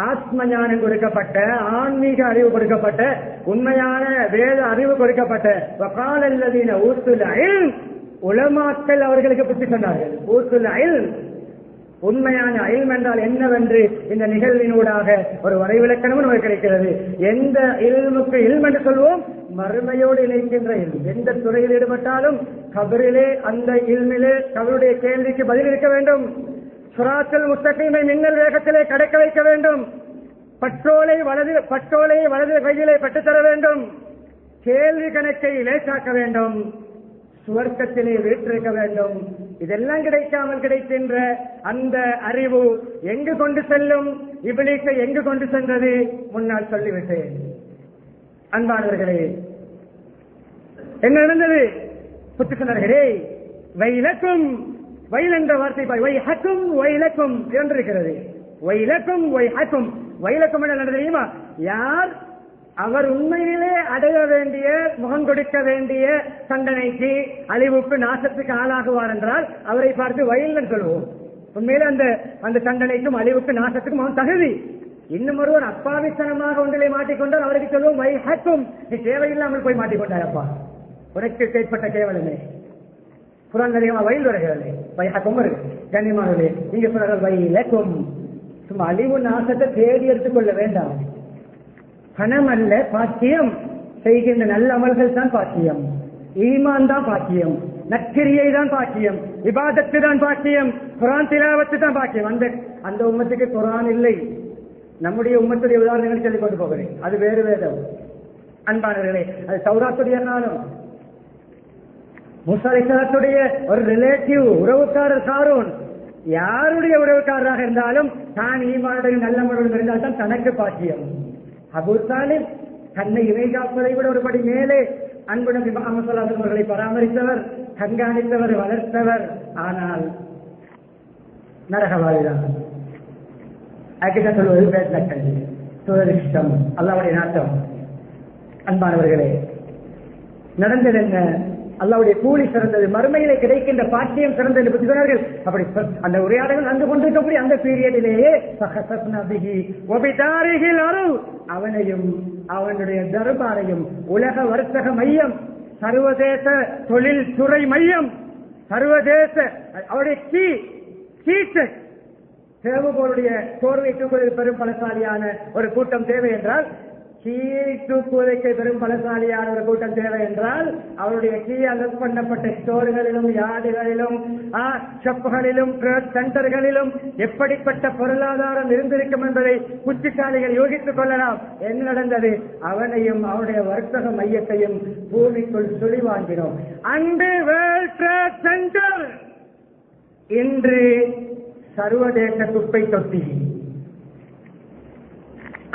ஆத்ம ஞானம் கொடுக்கப்பட்ட, ஆன்மீக அறிவு கொடுக்கப்பட்ட, உண்மையான வேத அறிவு கொடுக்கப்பட்ட வகாலல்லதீன ஊத்துல் இல்ம், உலமாக்கள் அவர்களுக்கு புத்தி சொன்னார்கள். ஊத்துல் இல்ம், உண்மையான இல்ம் என்றால் என்னவென்று இந்த நிகழ்வினூடாக ஒரு வரைவிலக்கணமும் நமக்கு கிடைக்கிறது. எந்த இல்முக்கு இல்ம் என்று சொல்வோம்? மறுமையோடு இணைக்கின்ற இல்ம். எந்த துறையில் ஈடுபட்டாலும் கபரிலே, அந்த இல்மிலே கபருடைய கேள்விக்கு பதில் இருக்க வேண்டும். சுராத்தல் முஸ்தகீமை மின்னல் வேகத்திலே கடக்க வைக்க வேண்டும். பட்டோலை வலது கையிலே பெற்றுத்தர வேண்டும். கேள்வி கணக்கை லேசாக்க வேண்டும். சுவர்க்கத்திலே வீற்றிருக்க வேண்டும். இதெல்லாம் கிடைக்காமல் கிடைக்கின்ற அந்த அறிவு எங்கு கொண்டு செல்லும்? இப்லீஸை எங்கு கொண்டு சென்றது? முன்னால் சொல்லிவிட்டேன். அன்பானவர்களே, என்ன நடந்தது? புத்துசனர்களே, வைலக்கும், வயல் என்ற வார்த்தை வைஹக்கும் வைலக்கும் என்றிருக்கிறது. வைலக்கும் வைஹக்கும். வைலக்கும் என்ன நடந்தது தெரியுமா? யார் அவர் உண்மையிலே அடைய வேண்டிய, முகம் கொடுக்க வேண்டிய தண்டனைக்கு, அழிவுக்கு, நாசத்துக்கு ஆளாகுவார் என்றால் அவரை பார்த்து வயல் சொல்லுவோம். உண்மையிலே அந்த தண்டனைக்கும் அழிவுக்கு நாசத்துக்கும் அவன் தகுதி. இன்னும் ஒருவர் அப்பாவித்தனமாக ஒன்றிலே மாட்டிக்கொண்டால் அவருக்கு சொல்லுவோம் வைஹக்கும், நீ தேவையில்லாமல் போய் மாட்டிக்கொண்டார் அப்பா, உனக்கு ஏற்பட்ட கேவலமே. குரான் அதிகமா வயல் வருகிறது, வைஹக்கும் வருகிறது. கண்ணியமானவர்களே, நீங்க சொல்றார்கள் வைலக்கும். சும்மா அழிவு நாசத்தை தேடி எடுத்துக்கொள்ள வேண்டாம். பணம் அல்ல பாக்கியம், செய்கின்ற நல்ல அமல்கள் தான் பாக்கியம், ஈமான் தான் பாக்கியம், நற்கிரியை தான் பாக்கியம், இபாதத்து தான் பாக்கியம், குரான் திலாவத்து தான் பாக்கியம். அந்த உம்மத்துக்கு குரான் இல்லை. நம்முடைய உம்மத்துடைய உதாரணங்கள் சொல்லிக் கொண்டு போகிறேன், அது வேறு வேதம். அன்பானவர்களே, அது தௌராத்துடைய காலம். மூசா அலைஹிஸ்ஸலாத்துடைய ஒரு ரிலேட்டிவ், உறவுக்காரர் காரூன். யாருடைய உறவுக்காரராக இருந்தாலும் தான் ஈமானுடைய நல்ல முறையில் இருந்தால் தான் தனக்கு பாக்கியம். அபூ தாலிப் தன்னை இறை காப்பதை விட ஒருபடி மேலே அன்பு நபி முஹம்மது ஸல்லல்லாஹு அலைஹி வஸல்லம் பராமரித்தவர், கண்காணித்தவர், வளர்த்தவர். ஆனால் நரகவாதிதான். அதுக்கு சொல்வது பேசக்கல், துரதிர்ஷ்டம், அல்லாஹ்வுடைய நாட்டம். அன்பானவர்களே, நடந்தது என்ன? அல்லாஹ்வுடைய கூலி சிறந்தது, மறுமையிலே கிடைக்கின்ற பாக்கியம் சிறந்தது என்று சொன்னார்கள். அப்படி அந்த உரையாடல்கள் நடந்து கொண்டிருக்கக்கூடிய அந்த பீரியடிலேயே அவனையும் அவனுடைய தர்பாரையும், உலக வர்த்தக மையம், சர்வதேச தொழில் துறை மையம், சர்வதேச அவருடைய தேவபோருடைய கோர்வை தூக்குவதில் பெரும் பலசாலியான ஒரு கூட்டம் தேவை என்றால், தூக்குவதற்கு பெரும் பலசாலியான ஒரு கூட்டம் தேவை என்றால், அவருடைய அலோட் பண்ணப்பட்ட ஸ்டோர்களிலும், யார்டுகளிலும், ஷாப்புகளிலும், சென்டர்களிலும் எப்படிப்பட்ட பொருளாதாரம் இருந்திருக்கும் என்பதை புத்திசாலிகள் யோகித்துக் கொள்ளலாம். என்ன நடந்தது? அவனையும் அவனுடைய வர்த்தக மையத்தையும் பூமிக்குள் சுழி வாங்கினோம். அன்று வேர்ல்ட் ட்ரேட் சென்டர், இன்று சர்வதேச குப்பை தொட்டி.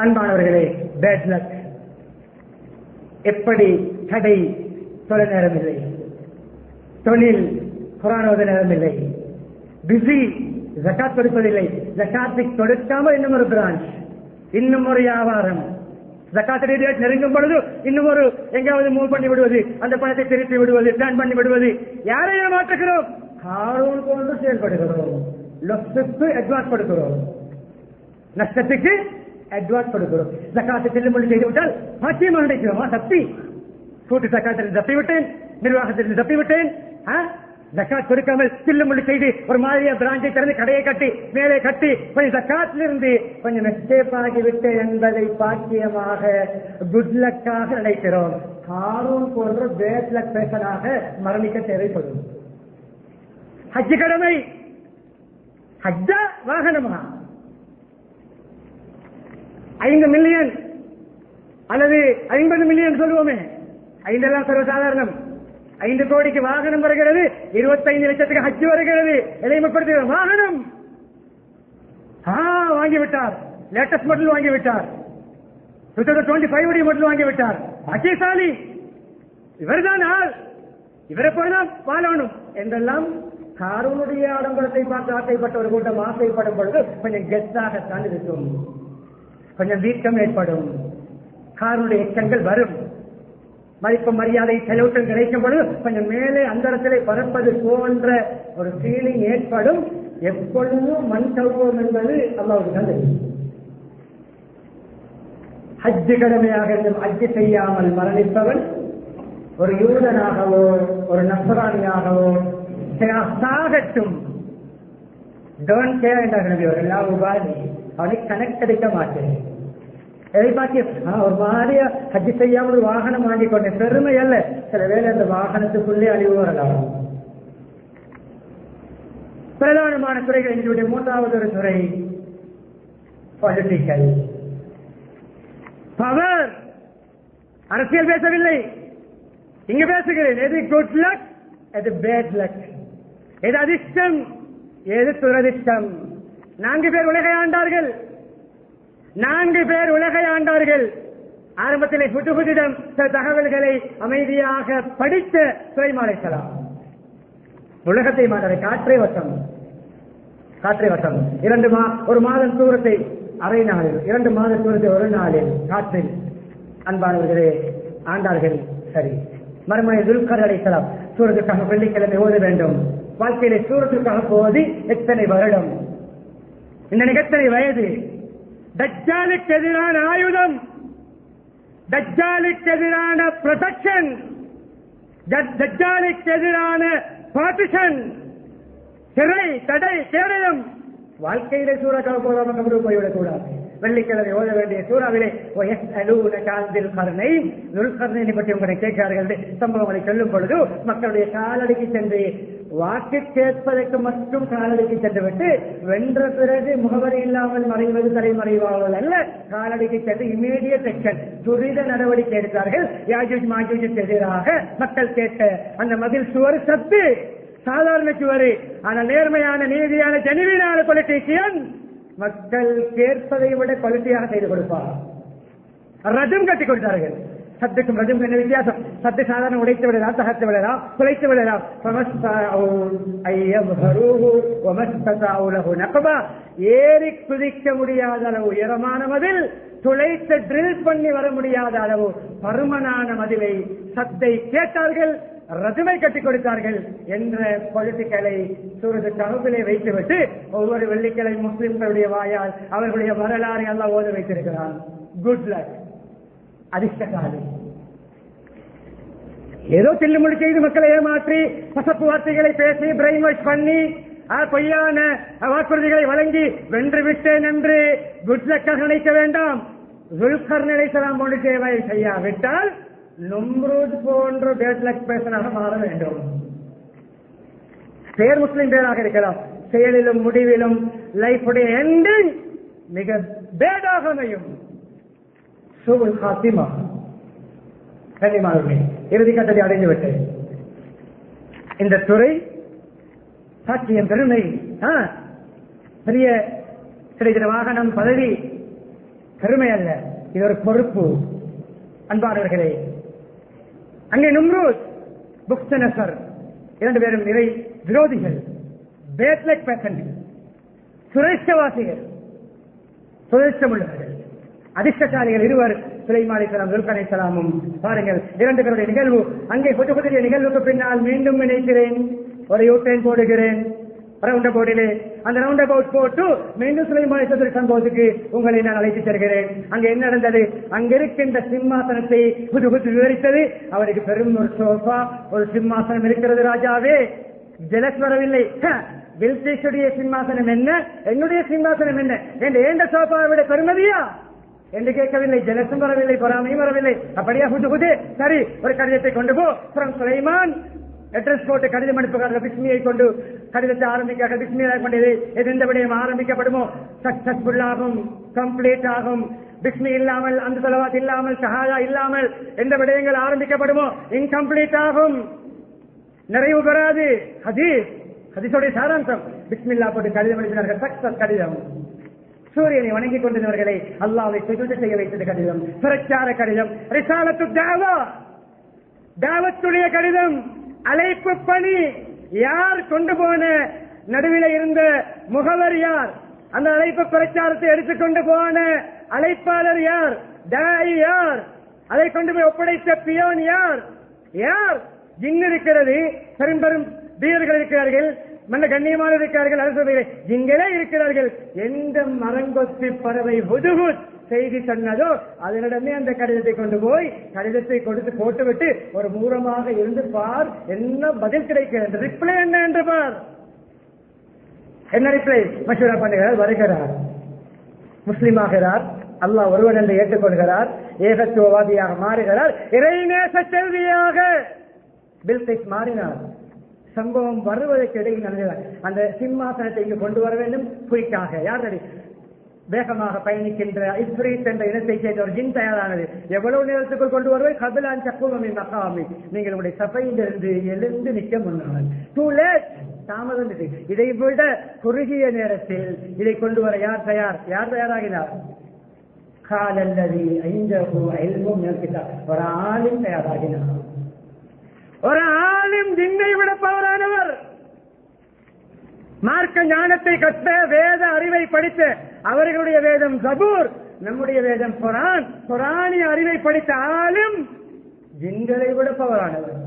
அன்பானவர்களே, பேட் லக். எப்படி கடை தொழ நேரமில்லை, தொழில் குர்ஆன் ஓத நேரமில்லை, பிஸி, ஜகாத் கொடுப்பதில்லை, ஜகாத்தை கொடுக்காமல் இன்னும் ஒரு பிரான்ச், இன்னும் ஒரு வியாபாரம். ஜகாத்துடைய டேட் நெருங்கும் பொழுது இன்னும் ஒரு எங்காவது மூவ் பண்ணி விடுவது, அந்த பணத்தை திருப்பி விடுவது, பிளான் பண்ணி விடுவது. யாரை ஏமாற்றுகிறோம்? காரூன் போன்று செயல்படுகிறோம். லொஸ்டுக்கு அட்வான்ஸ் கொடுக்கிறோம், நஷ்டத்துக்கு அட்வான்ஸ் கொடுக்கிறோம். ஜகாத்தை செல்லும்படி செய்துவிட்டால் பாக்கியமாக நினைக்கிறோமா? தப்பி கூட்டு ஜகாத்தில் தப்பி விட்டேன், நிர்வாகத்தில் தப்பி விட்டேன். ஜகாத் கொடுக்காமல் சில்லுமுள்ளு செய்து ஒரு மாதிரியா பிராஞ்சை திறந்து கடையை கட்டி மேலே கட்டி கொஞ்சம் ஜகாத்திலிருந்து கொஞ்சம் எஸ்கேப் ஆகிவிட்டேன் என்பதை பாக்கியமாக, குட் லக்காக நினைக்கிறோம். காரூன் போன்ற பேட் லக் பேசனாக மரணிக்க தேவைப்படும். ஹஜ் கடமை, ஹஜ்ஜா வாகனமா? 5 மில்லியன் அல்லது 50 மில்லியன் சொல்லுவோமே, 5 சர்வசாதாரணம். 5 கோடிக்கு வாகனம் வருகிறது, 25 லட்சத்துக்கு ஹஜ் வருகிறது. எளிமைப்படுத்த வாகனம் வாங்கிவிட்டார், லேட்டஸ்ட் மாடல் வாங்கிவிட்டார், 2025 மாடல் வாங்கிவிட்டார். பாக்கியசாலி இவர்தான் ஆள், இவரை போய்தான் வாழணும் என்றெல்லாம் காரூனுடைய ஆடம்பரத்தை பார்த்து ஆசைப்பட்ட ஒரு கூட்டம் ஆசைப்படும் பொழுது கொஞ்சம் கெஸ்டாகத்தான் இருக்கும், கொஞ்சம் வீக்கம் ஏற்படும், காரனுடைய எச்சங்கள் வரும். மதிப்பு மரியாதை செலவுகள் கிடைக்கும் பொழுது கொஞ்சம் மேலே அந்தரத்திலே பறப்பது போன்ற ஒரு ஃபீலிங் ஏற்படும். எப்பொழுதும் மண் சௌகம் என்பது அல்லாஹ்வுக்கு தான் தெரியும். ஹஜ் கடமையாக இருந்தும் ஹஜ் செய்யாமல் மரணிப்பவன் ஒரு யூதனாகவோ ஒரு நஸ்ரானியாகவோ சாகட்டும், டோன்ட் கேர் என்றார்கள். எல்லா உபாதி அவனை கணக்கெடுக்க மாட்டேன். ஒரு மாதிரியா ஹஜ் செய்யாமல் ஒரு வாகனம் வாங்கி கொண்டேன், பெருமை அல்ல. சில வேலை அந்த வாகனத்துக்குள்ளே அழிவு வரலாம். பிரதானமான துறைகள் எங்களுடைய 3வது ஒரு துறை பொலிட்டிக்கல் பவர். அரசியல் பேசவில்லை, இங்க பேசுகிறேன். எது குட் லக், எது பேட் லக், எது அதிர்ஷ்டம், எது துரதிர்ஷ்டம். 4 பேர் உலகை ஆண்டார்கள். 4 பேர் உலகை ஆண்டார்கள். ஆரம்பத்திலே புதுபுதிடம் சில தகவல்களை அமைதியாக படித்த சுலைமான் அலைஹிஸ்ஸலாம் உலகத்தை மாற்ற காற்றே வசம், காற்றே வசம். 1 மாதம் தூரத்தை அரை நாளில், 2 மாத தூரத்தை ஒரு நாளில் காற்றில் அன்பானவர்களே ஆண்டார்கள். சரி, மறுமுறை துல்கர் அலைஹிஸ்ஸலாம் சூரத்துக்காக வெள்ளிக்கிழமை ஓத வேண்டும். வாழ்க்கையிலே சூரத்துக்காக போவது எத்தனை வருடம், இன்னைக்கு எத்தனை வயது. தஜ்ஜாலுக்கு எதிரான ஆயுதம், தஜ்ஜாலுக்கு எதிரான ப்ரொடெக்ஷன், தஜ்ஜாலுக்கு எதிரான பார்ட்டிஷன், சிறை, தடை, கேடயம். வாழ்க்கையிலே சூறாக்காக போகாம கபரு போய்விடக் கூடாது. வெள்ளிக்கிழமை ஓத வேண்டிய சூறாவிலே நுல்கர்ணையை பற்றி உங்களை கேட்கிறார்கள் சம்பவங்களை சொல்லும் பொழுது மக்களுடைய காலடிக்கு சென்று வாக்கு கேட்பதற்கு மட்டும் காலடிக்கு சென்று விட்டு வென்ற பிறகு முகவரி இல்லாமல் மறைவது தலைமறைவாளர்கள் அல்ல, காலடிக்கு சென்று இமீடியட் ஆக்ஷன், துரித நடவடிக்கை எடுத்தார்கள். யாஜூஜ் மாஜூஜுக்கு எதிராக மக்கள் கேட்ட அந்த மதில் சுவர் சத்து சாதாரண சுவர், ஆனால் நேர்மையான நீதியான ஜெனுவினான பொலிட்டீசியன் மக்கள் கேட்பதை விட குவாலிட்டியாக செய்து கொடுப்பார். ரஜம் கட்டி கொடுத்தார்கள். சத்துக்கும் ரஜம் என்ன வித்தியாசம்? சத்து சாதாரண உடைத்து விடலாம், தகர்த்து விடலாம், குலைத்து விடலாம். ஏறி குதிக்க முடியாத அளவு உயரமான மதில், துளைத்து ட்ரில் பண்ணி வர முடியாத அளவு பருமனான மதிலை சத்தை கேட்டார்கள், ரஜமை கட்டிக் கொடுத்தார்கள் என்ற பொலிட்டிக்கலை சூரத்து கஹஃபிலே வைத்துவிட்டு ஒவ்வொரு வெள்ளிக்கிழமை முஸ்லிம்களுடைய வாயால் அவர்களுடைய வரலாறு எல்லாம் ஓத வைத்திருக்கிறார். குட் லக், அதிர்ஷ்டகாலி. ஏதோ தில்லுமுடி செய்து மக்களை ஏமாற்றி பசப்பு வார்த்தைகளை பேசி பிரெயின் வாஷ் பண்ணி பொய்யான வாக்குறுதிகளை வழங்கி வென்று விட்டேன் என்று குட் லக்காக நினைக்க வேண்டாம். துல்கர் நிலைசலாம் போன்று சேவை செய்யாவிட்டால் நும்ரூத் போன்ற பேட் லக் பேசனாக மாற வேண்டும். பேர் முஸ்லிம் பேராக இருக்கலாம், செயலிலும் முடிவிலும் லைஃபுடைய எண்டிங் மிக பேடாக அமையும். சூல் ஹாத்திமா கண்ணியமானவர்களே, இறுதி கட்டத்தை அடைந்து விட்டேன். இந்த துறை சாட்சியம், பெருமை, பெரிய கிடைக்கிற வாகனம், பதவி, பெருமை அல்ல, இது ஒரு பொறுப்பு. அன்பானவர்களே, அங்கே நும்ரூத், புக்தனசர் 2 பேரும் நிறை விரோதிகள், பேட்லக் பேசன்கள், சுரேஷ்டவாசிகள், சுரேஷ்டம் உள்ளவர்கள், அதிர்ஷ்டசாலிகள் இருவர், சுலைமான் அலைஹிஸ்ஸலாம், துல்கர் அலைஹிஸ்ஸலாமும். பாருங்கள் 2 பேருடைய நிகழ்வு. அங்கே புதிய நிகழ்வுக்கு பின்னால் மீண்டும் நினைக்கிறேன், ஒரு யூட்டைன் போடுகிறேன் ரவுண்ட் அபவுட்டிலே. அந்த ரவுண்ட் அபவுட் போட்டு மீண்டும் சுலைமான் அலைஹிஸ்ஸலாம் சம்பவத்துக்கு உங்களை நான் அழைத்து செல்கிறேன். அங்க என்ன நடந்தது? அங்கிருக்கின்ற சிம்மாசனத்தை புது விவரித்தது. அவருக்கு பெரும் ஒரு சோஃபா, ஒரு சிம்மாசனம் இருக்கிறது. ராஜாவே, ஜெலஸ் வரவில்லை. பில்கிஸுடைய சிம்மாசனம் என்ன, என்னுடைய சிம்மாசனம் என்ன, எந்த சோஃபாவை விட பெருமதியா என்று கேட்கவில்லை. ஜெலசும் வரவில்லை, பொறாமையும் வரவில்லை. அப்படியா? புது சரி, ஒரு கடிதத்தை கொண்டு போ. சுலைமான் அட்ரஸ் போட்டு கடிதம் அனுப்புகிறார்கள். பிஸ்மியை கொண்டு கடிதத்தை ஆரம்பிக்க, பிஸ்மியை கொண்டு எந்த விடயம் ஆரம்பிக்கப்படுமோ சக்சஸ்ஃபுல் ஆகும், கம்ப்ளீட் ஆகும். பிஸ்மி இல்லாமல், அந்த தலவாத் இல்லாமல், ஷஹாதா இல்லாமல் எந்த விடயங்கள் ஆரம்பிக்கப்படுமோ இன்கம்ப்ளீட் ஆகும், நிறைவு பெறாது. ஹதீஸுடைய சாராம்சம். பிஸ்மில்லா போட்டு கடிதம் எழுதினார்கள். சக்சஸ் கடிதம். சூரியனை வணங்கிக் கொண்டிருந்தவர்களை அல்லாஹ்வை சுஜூத் செய்ய வைத்தது கடிதம். பிரச்சார கடிதம். ரிசாலத்து தாவா, தாவத்துடைய கடிதம், அழைப்பு பணி. யார் கொண்டு போன? நடுவில் இருந்த முகவர் யார்? அந்த அழைப்பு பிரச்சாரத்தை எடுத்துக்கொண்டு போன அழைப்பாளர் யார்? தாயி யார்? அதை கொண்டு போய் ஒப்படைத்த பியோன் யார்? ஜின் இருக்கிறது, பெரும் வீரர்கள் இருக்கிறார்கள், நல்ல கண்ணியமான இருக்கிறார்கள், அரசு ஜிங்களே இருக்கிறார்கள். எந்த மரங்கொத்தி பறவை ஹுதுஹுத் செய்தி சொன்னதோ அதனிடமே அந்த கடிதத்தை கொண்டு போய் கடிதத்தை கொடுத்து போட்டுவிட்டு ஒரு மூலமாக இருந்து பார் என்ன பதில் கிடைக்கிறது, ரிப்ளை என்ன என்று பார். என்ன ரிப்ளை? மஷூரா பண்ணுகிறார், வருகிறார், முஸ்லிமாகிறார், அல்லாஹ் ஒருவன் என்று ஏற்றுக்கொள்கிறார், ஏகத்துவவாதியாக மாறுகிறார், இறைநேச செல்வியாக பில்கிஸ் மாறினார். சம்பவம் வருவதற்கு இடையில் நடந்தார். அந்த சிம்மாசனத்தை இங்கு கொண்டு வர வேண்டும் குயிக்காக. யார் ரெடி? வேகமாக பயணிக்கின்ற இப்ரீத் என்ற இனத்தை சேர்ந்த ஒரு ஜின் தயாரானது. எவ்வளவு நேரத்துக்குள் கொண்டு வருவது? கபிலான் சக்குவமின் மகாமி, நீங்கள் உங்களுடைய சபையிலிருந்து எழுந்து நிற்க முன்னால். டூ லேட், தாமதம். இதை விட குறுகிய நேரத்தில் இதை கொண்டு வர யார் தயார்? யார் தயாராகினார்? காலல்லதி ஐந்தஹு இல்மும் மினல்-கிதாப், ஒரு ஆலிம் தயாராகினார். ஒரு ஆலிம் ஜின்னை விட பவரானவர். மார்க்க ஞானத்தை கற்ற, வேத அறிவை படித்த, அவர்களுடைய வேதம் ஜபூர், நம்முடைய வேதம் குர்ஆன். குர்ஆனிய அறிவை படித்த ஆலிம் ஜின்களை விட பவரானவர்.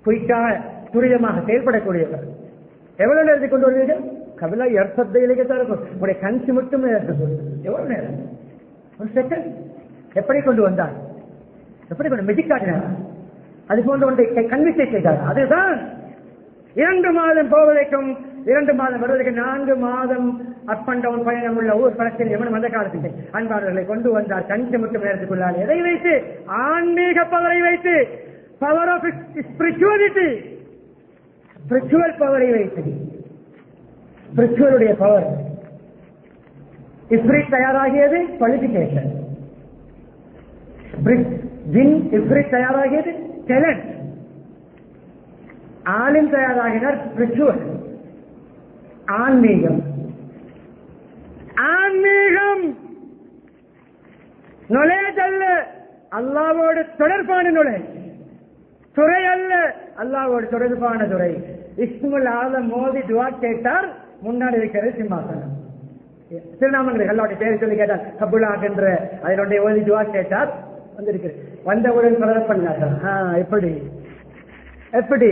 குயிக்காக துரிதமாக செயல்படக்கூடியவர். எவ்வளவு நேரத்தை கொண்டு வருவீர்கள்? கபிலா எர்சத்தையிலேதான் இருக்கும். உங்களுடைய கஞ்சி மட்டும் எவ்வளவு நேரம்? ஒரு செகண்ட். எப்படி கொண்டு வந்தார்? எப்படி கொண்டு மெஜிக் காட்டினார்? அது போன்ற ஒன்றை கன்விசை செய்தார். அதுதான் 2 மாதம் போவதற்கும் 2 மாதம் வருவதற்கு 4 மாதம் அப் அண்ட் டவுன் பயணம் உள்ள ஊர் பலஸ்தீன் யமன் அந்த காலத்தில் அன்பாளர்களை கொண்டு வந்தார். கஞ்ச மட்டும் நேரத்துக்குள்ளால் எதை வைத்து? ஆன்மீக பவரை வைத்து, பவர் ஆஃப் ஸ்பிரிச்சுவாலிட்டி, ஸ்பிரிச்சுவல் பவரை வைத்து, ஸ்பிரிச்சுவலுடைய பவர். இப்ரீத் தயாராகியது குவாலிபிகேஷன். ஜின் இப்ரீத் தயாராகியது டேலண்ட். ஆலிம் தயாராகினார் ஸ்பிரிச்சுவல், ஆன்மீகம். ஆன்மீகம் நுழைய அல்ல, அல்லாவோடு தொடர்பான நுழை. துறை அல்ல, அல்லாவோடு தொடர்பான துறை. இஸ்முல் ஆலம் மோதி துவா கேட்டார், முன்னாடி இருக்கிறது சிம்மாசனம். திருநாமங்கள் அல்லாவுடைய பேர் சொல்லி கேட்டார், கபுலாக் என்ற அதனுடைய ஓதி துவா கேட்டார், வந்திருக்கிறது. வந்தவுடன் பலர் பண்ணார்கள். எப்படி எப்படி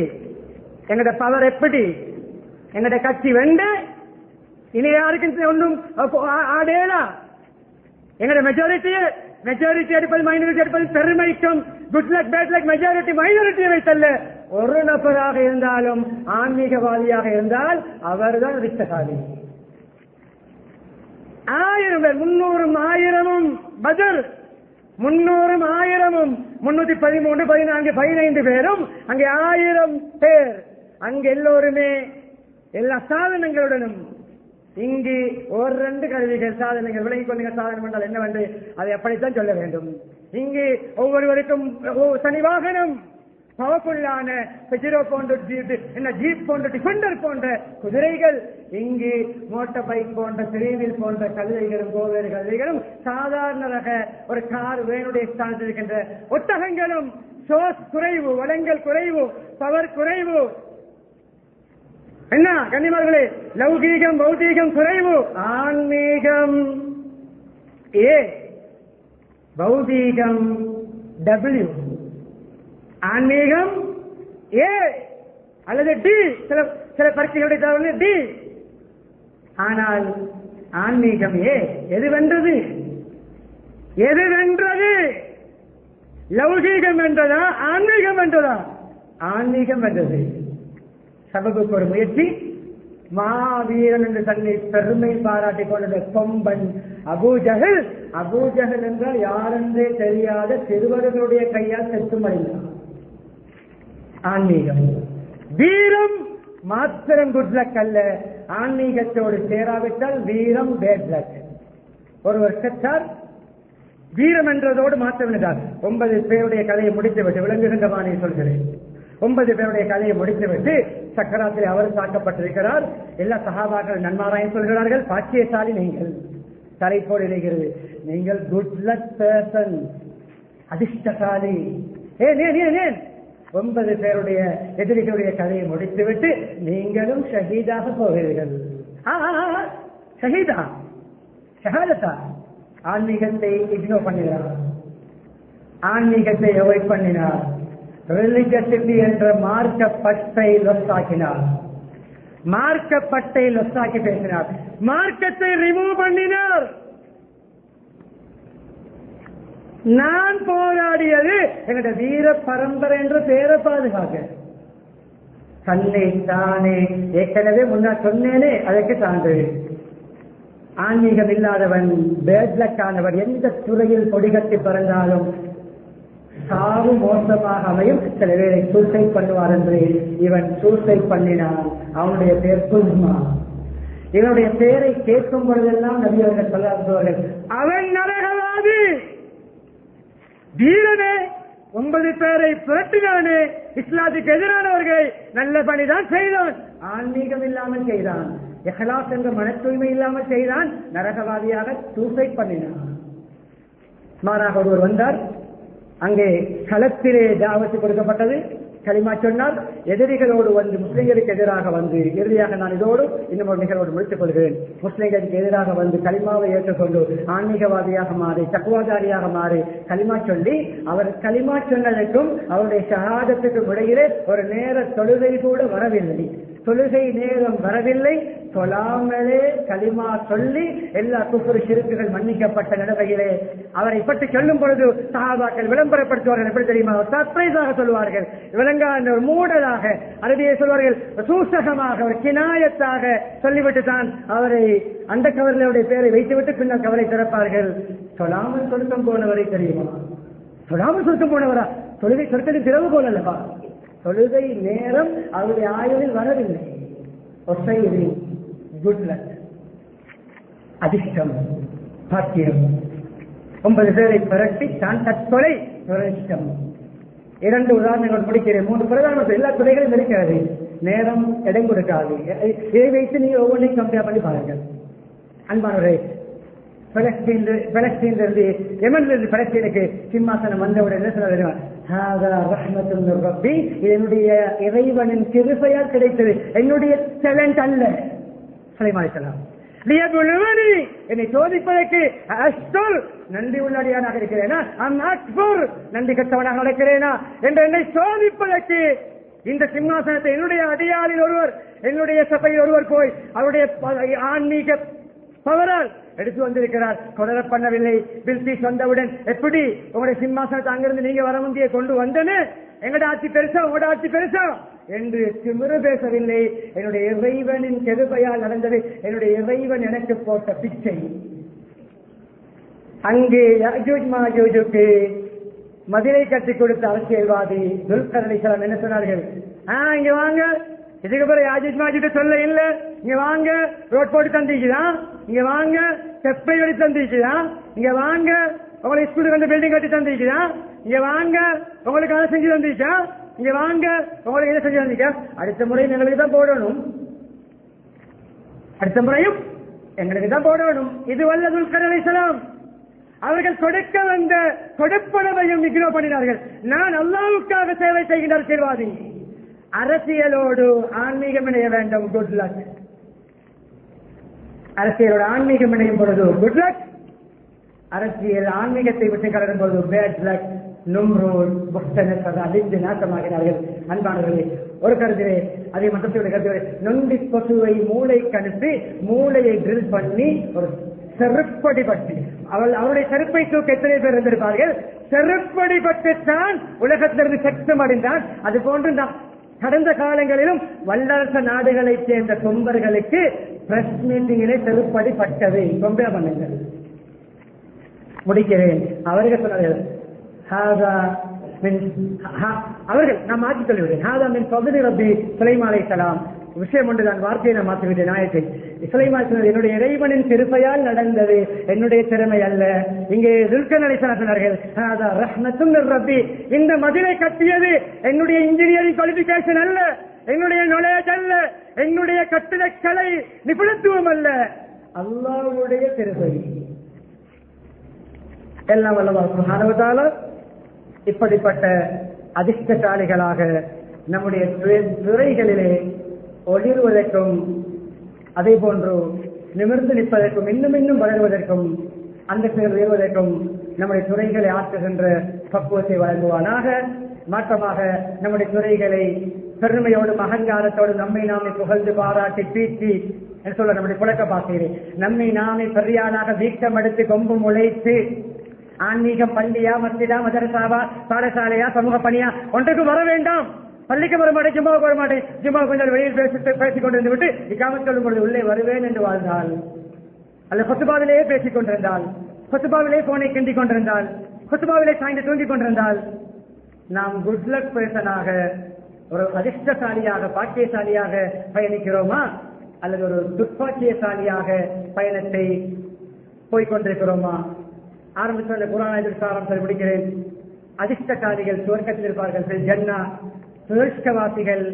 எங்கட பவர், எப்படி எங்கட கட்சி வெண்டு இனி யாருக்கு ஒன்றும் ஆடேலா. எங்கட மெஜாரிட்டி எடுப்பது, மைனாரிட்டி எடுப்பது பெருமைக்கும், good luck bad luck, majority மைனாரிட்டியை வைத்தல்ல. ஒரு நபராக இருந்தாலும் ஆன்மீகவாதியாக இருந்தால் அவர்தான் ரிக்தசாலி. 1000 பேர், 300 1000 பதர், 300 1000 313 14 15 பேரும் அங்கே 1000 பேர். அங்கு எல்லோருமே எல்லா சாதனங்களுடனும். இங்கு 1-2 கருவிகள் சாதனங்கள். விலகிக் கொள்ளுங்க, சாதனம் என்றால் என்னவென்று அதை அப்படித்தான் சொல்ல வேண்டும். இங்கு ஒவ்வொருவருக்கும் தனி வாகனம், பவர்ஃபுல்லான பெஜிரோ போன்ற ஜீப் போன்ற டிஃபெண்டர் போன்ற குதிரைகள். இங்கு மோட்டார் பைக் போன்ற திரைவில் போன்ற கழுதைகளும் கோவேறு கழுதைகளும், சாதாரண ரக ஒரு கார் வேனுடைய ஸ்தானத்தில் இருக்கின்ற ஒட்டகங்களும். சோர்ஸ் குறைவு, வளங்கள் குறைவு, பவர் குறைவு. என்ன கண்ணியமார்களே, லௌகீகம் பௌதீகம் குறைவு. ஆன்மீகம் ஏ, பௌதீகம் W. ஆன்மீகம் ஏ அல்லது டி. சில பரீட்சைகளுடைய தகவல் டி. ஆனால் ஆன்மீகம் ஏ. எது வென்றது? எது வென்றது? லௌகீகம் வென்றதா, ஆன்மீகம் வென்றதா? ஆன்மீகம் வென்றது. சபபுக்கு ஒரு முயற்சி. மாவீரன் என்று தன்னை பெருமை பாராட்டிக் கொண்ட கொம்பன் அபூஜஹல். அபூஜஹல் என்றால் யாரென்றே தெரியாத சிறுவர்களுடைய கையால் செத்து மறைந்தார். ஆன்மீகம் வீரம் மாத்திரம் குட் லக் அல்ல, ஆன்மீகத்தோடு சேராவிட்டால் வீரம் பேட் லக். ஒருவர் செத்தார், வீரம் என்றதோடு மாற்றம் என்றார். 9 பேருடைய கதையை முடித்துவிட்டு, விளங்குகின்ற பாணியை சொல்கிறேன், 9 பேருடைய கதையை முடித்துவிட்டு சக்கராத்தில் அவர் தாக்கப்பட்டிருக்கிறார். எல்லா சகாபாக்கள் நன்மாராயம் சொல்கிறார்கள், பாக்கியசாலி நீங்கள், தலைப்போடு இணைகிறது, நீங்கள் குட் லக் பர்சன், அதிர்ஷ்டசாலி. ஏன் ஏன் ஏன் ஏன் 9 பேருடைய எதிரிகளுடைய கதையை முடித்துவிட்டு நீங்களும் ஷஹீதாக போகிறீர்கள். ஷஹீதா, ஷஹாதத்தா. ஆன்மீகத்தை இக்னோர் பண்ணினார், ஆன்மீகத்தை அவாய்ட் பண்ணினார். ரிலிஜியசிட்டி என்ற மார்க்கப்பட்டை லொஸ்டாக்கினார், மார்க்கப்பட்டை லொஸ்டாக்கி பேசினார், மார்க்கத்தை ரிமூவ் பண்ணினார். நான் போராடியது எங்களுடைய வீர பரம்பரை என்ற பேரை பாதுகாக்க. தன்னை தானே ஏற்கனவே முன்னாள் சொன்னேனே, அதற்கு சான்று. ஆன்மீகம் இல்லாதவன் பேட்லக்கானவன் எந்த துறையில் கொடிகட்டி பறந்தாலும் சாவு மோசமாக அமையும். சில பேரை சூசைட் பண்ணுவார் என்று இவன் சூசைட் பண்ணினான். அவனுடைய பேர் குல்மா. இவனுடைய பெயரை கேட்கும் பொழுதெல்லாம் நபி அவர்கள் சொல்லுவார்கள், அவன் நரகவாதி, வீரனே, 9 பேரை புரட்டினானே, இஸ்லாத்துக்கு எதிரானவர்களை நல்ல பணிதான் செய்தான், ஆன்மீகம் இல்லாமல் செய்தான், இஹ்லாஸ் என்ற மன தூய்மை இல்லாமல் செய்தான், நரகவாதியாக சூசைட் பண்ணினான். மாறாக ஒருவர் வந்தார், அங்கே களத்திலே தாவத்து கொடுக்கப்பட்டது, களிமா சொன்னார், எதிரிகளோடு வந்து முஸ்லிம்களுக்கு எதிராக வந்து, இறுதியாக நான் இதோடு இன்னும் ஒரு நிகழ்வோடு முடித்துக் கொள்கிறேன், முஸ்லிம்களுக்கு எதிராக வந்து களிமாவை ஏற்றுக்கொண்டு ஆன்மீகவாதியாக மாறி தக்குவாதாரியாக மாறி களிமா சொல்லி, அவர் களிமா சொன்னதற்கும் அவருடைய ஷஹாதத்துக்கும் இடையிலே ஒரு நேர தொழுகை கூட வரவில்லை, தொழுகை நேரம் வரவில்லை, சொல்லாமலே களிமா சொல்லி எல்லா குஃப்ர் ஷிர்க்குகள் மன்னிக்கப்பட்ட நிலைமையிலே அவரை பற்றி சொல்லும் பொழுது சஹாபாக்கள் விளம்பரப்படுத்துவார்கள். எப்படி தெரியுமா? சர்ப்ரைஸாக சொல்வார்கள், விளங்காத ஒரு மூடலாக, அரபியை சொல்வார்கள், சூசகமாக, ஒரு கினாயத்தாக சொல்லிவிட்டு தான் அவரை அந்த கவர்களுடைய பெயரை வைத்துவிட்டு பின்னர் கவலை திறப்பார்கள். சொல்லாமல் சொருக்கம் போனவரை தெரியுமா? சொல்லாமல் சொருக்கம் போனவரா? தொழுகை சொற்களின் திறவு போல அல்லவா? தொழுகை நேரம் அவருடைய ஆயுளில் வரவில்லை. குட் லக், அதிர்ஷ்டம், பாக்கியம், 9 பேரை புரட்டி தான் தற்கொலை, துரஷ்டம். 2 உதாரணங்கள் முடிக்கிறேன். 3 பிரதான எல்லா துறைகளும் இருக்கிறது, நேரம் இடம் கொடுக்காது. இதை வைத்து நீங்க ஒவ்வொன்றையும் கம்பேர் பண்ணி பாருங்கள். அன்பானவரே, பலஸ்தீனிலிருந்து யமனிலிருந்து பலஸ்தீனுக்கு சிம்மாசனம் வந்தவுடன் என்ன சொல்ல, என்னுடைய இறைவனின் கிருபையால் கிடைத்தது, என்னுடைய டேலண்ட் அல்ல. சுலைமான் அலைஹிஸ்ஸலாம், என்னை சோதிப்பதற்கு நன்றி உள்ளடியாக இருக்கிறேனா, நன்றி கட்டவனாக நடக்கிறேனா என்று என்னை சோதிப்பதற்கு இந்த சிம்மாசனத்தை என்னுடைய அடியாரில் ஒருவர், என்னுடைய சபையில் ஒருவர் போய் அவருடைய ஆன்மீக பவரால் எடுத்து வந்திருக்கிறார். தொடர பண்ணவில்லை. பில்கிஸ் வந்தவுடன் எப்படி உங்களுடைய சிம்மாசனத்தை அங்கிருந்து நீங்க வர முந்திய கொண்டு வந்தனே, எங்கட ஆட்சி பெருசா உங்களோட ஆட்சி பெருசா என்று திமிரு பேசவில்லை. என்னுடைய இறைவனின் கெருபையால் நடந்தது, என்னுடைய இறைவன் எனக்கு போட்ட பிச்சை. அங்கே யாஜூஜ் மாஜூஜுக்கு மதிலை கட்டி கொடுத்த அரசியல்வாதி துல்கர் அலைஹிஸ்ஸலாம் என்ன சொன்னார்கள்? இங்க வாங்க, இதுக்கு பிறகு யாஜூஜ் மாஜூஜ் சொல்ல இல்ல, இங்க வாங்க, ரோட் போட்டு தந்திக்குதான், இங்க வாங்க, செப்பை வடி தந்திக்குதான், இங்க வாங்க, உங்களை ஸ்கூலுக்கு வந்து பில்டிங் கட்டி தந்திக்குதான், இங்க வாங்க, உங்களுக்கு அதை செஞ்சு தந்திச்சா, இங்க வாங்க, உங்களுக்கு இதை செஞ்சு தந்திக்கா, அடுத்த முறையும் எங்களுக்கு தான் போடணும், அடுத்த முறையும் எங்களுக்கு தான் போடணும். இது வல்ல துல்கர் அலைஹிஸ்ஸலாம் அவர்கள் கொடுக்க வந்த கொடுப்பனவையும் இக்னோ பண்ணினார்கள். நான் அல்லாஹ்வுக்காக சேவை செய்கின்ற அரசியல்வாதி, அரசியலோடு ஆன்மீகம் இணைய வேண்டும், குட் லக். அரசியலோடு ஆன்மீகம் இணையும் பொழுது குட் லக், அரசியல் ஆன்மீகத்தை விட்டு கலரும் பொழுது பேட் லக். நும்ரூத், புக்தனஸ் அழிந்து நாசமாகிறார்கள். அன்பானவர்களே, ஒரு கருத்திலே அதே மட்டத்துடைய கருத்து, நொண்டி கொசுவை மூளைக்கு அனுப்பி மூளையை ட்ரில் பண்ணி ஒரு செருப்படி பட்டு, அவருடைய செருப்பை தூக்க எத்தனை பேர் இருந்திருப்பார்கள்? செருப்படி பட்டுத்தான் உலகத்திலிருந்து சக்தம் அடைந்தான். அது போன்று கடந்த காலங்களிலும் வல்லரசு நாடுகளை சேர்ந்த தொம்பர்களுக்கு பிரஸ் மீட்டிங்கிலே செருப்படி பட்டது. கொம்பே பண்ணுங்கள். முடிக்கிறேன். அவர்கள் சொன்னார்கள், அவர்கள் நான் மாற்றி சொல்லிவிட்டேன். சுலைமான் அலைஹிஸ்ஸலாம் விஷயம் ஒன்று, நான் வார்த்தையை நான் மாற்றிவிட்டேன். நாயத்தை சுலைமான் என்னுடைய இறைவனின் திருப்பையால் நடந்தது, என்னுடைய திறமை அல்ல. இங்கே துல்கர் அலைஹிஸ்ஸலாம் சொன்னார்கள், ரஹ்மத்தும் மிர் ரப்பி, இந்த மதிலை கட்டியது என்னுடைய இன்ஜினியரிங் குவாலிபிகேஷன் அல்ல, என்னுடைய நாலேஜ் அல்ல, என்னுடைய கட்டிடக்கலை நிபுணத்துவம் அல்ல, அல்லாஹ்வுடைய திருப்பை. எல்லாம் வல்லல்லாஹ் சுப்ஹானஹு வ தஆலா இப்படிப்பட்ட அதிர்ஷ்டசாலிகளாக நம்முடைய துறைகளிலே ஒளிர்வதற்கும் அதே போன்று நிமிர்ந்து நிற்பதற்கும் இன்னும் இன்னும் வளர்வதற்கும் அந்த உயர்வதற்கும் நம்முடைய துறைகளை ஆற்றுகின்ற பக்குவத்தை வழங்குவானாக. மாற்றமாக நம்முடைய துறைகளை பெருமையோடும் அகங்காரத்தோடும் நம்மை நாமே புகழ்ந்து பாராட்டி பீட்டி என்று சொல்ல நம்முடைய புழக்க பாசையிலே நம்மை நாமே பெரியானாக வீக்கம் எடுத்து கொம்பு முளைத்து ஆன்மீகம் பள்ளியா மஸ்ஜிதா மதரசாவா பாடசாலையா சமூக பணியா ஒன்றுக்கு வர வேண்டாம். பள்ளிக்கு வர மாட்டேன், ஜும்மாவுக்கு வர மாட்டேன், ஜும்மா கொஞ்சம் வெளியில் பேசிக் கொண்டிருந்து விட்டு இக்காமத் சொல்லும் பொழுது உள்ளே வருவேன் என்று வாழ்ந்தால், அல்ல கொத்துபாவிலேயே பேசிக் கொண்டிருந்தால், கொத்துபாவிலே போனை கிண்டிக் கொண்டிருந்தால், கொத்துபாவிலே சாய்ந்து தூங்கிக் கொண்டிருந்தால், நாம் குட் லக் பர்சனாக ஒரு அதிர்ஷ்டசாலியாக பாக்கியசாலியாக பயணிக்கிறோமா? அல்லது ஒரு துப்பாக்கியசாலியாக பயணத்தை போய்கொண்டிருக்கிறோமா? ஆரம்பித்த குரான் முடிக்கிறேன். அதிர்ஷ்டசாலிகள் சுவர்க்கத்தில் இருப்பார்கள், ஜன்னா. சுவர்க்கவாசிகள்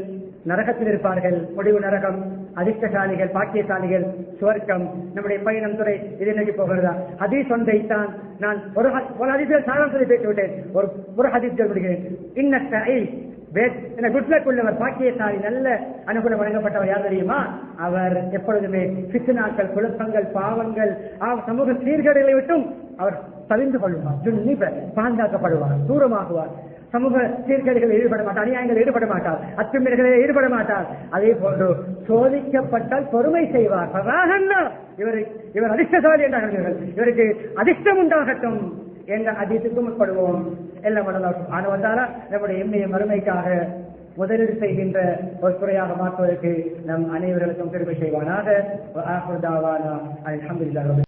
நரகத்தில் இருப்பார்கள், முடிவு நரகம். அதிர்ஷ்டசாலிகள் பாக்கியசாலிகள் சுவர்க்கம். நம்முடைய பயணம் துறை இது இன்னைக்கு போகிறதா? ஹதீஸ் ஒன்றைத்தான் நான் ஒரு ஹதீஸில் சாராம்சத்தை பேசிவிட்டேன். ஒரு ஹதீஸ் முடிக்கிறேன். குட்லக் உள்ளவர் பாக்கியசாலி, நல்ல அனுகூலம் வழங்கப்பட்டவர் யார் தெரியுமா? அவர் எப்பொழுதுமே பித்னாக்கள், குழப்பங்கள், பாவங்கள், சமூக சீர்கேடுகளை விட்டும் அவர் தவிர்த்து கொள்வார், பாதுகாக்கப்படுவார், தூரமாகுவார். சமூக சீர்கேடுகளில் ஈடுபட மாட்டார், அநியாயங்களில் ஈடுபட மாட்டார், அத்துமீறல்களில் ஈடுபட மாட்டார். அதே போன்று சோதிக்கப்பட்டால் பொறுமை செய்வார். இவர் அதிர்ஷ்டசாலி என்றார்கள், இவருக்கு அதிர்ஷ்டம் உண்டாகட்டும் என்ற அதிர்ஷ்டத்துக்கும் உட்படுவோம். எல்லாம் வந்தாரா நம்முடைய எம்மைய மறுமைக்காக முதலீடு செய்கின்ற ஒரு துறையாக மாற்றுவதற்கு நம் அனைவர்களுக்கும் பெருமை செய்வானாக.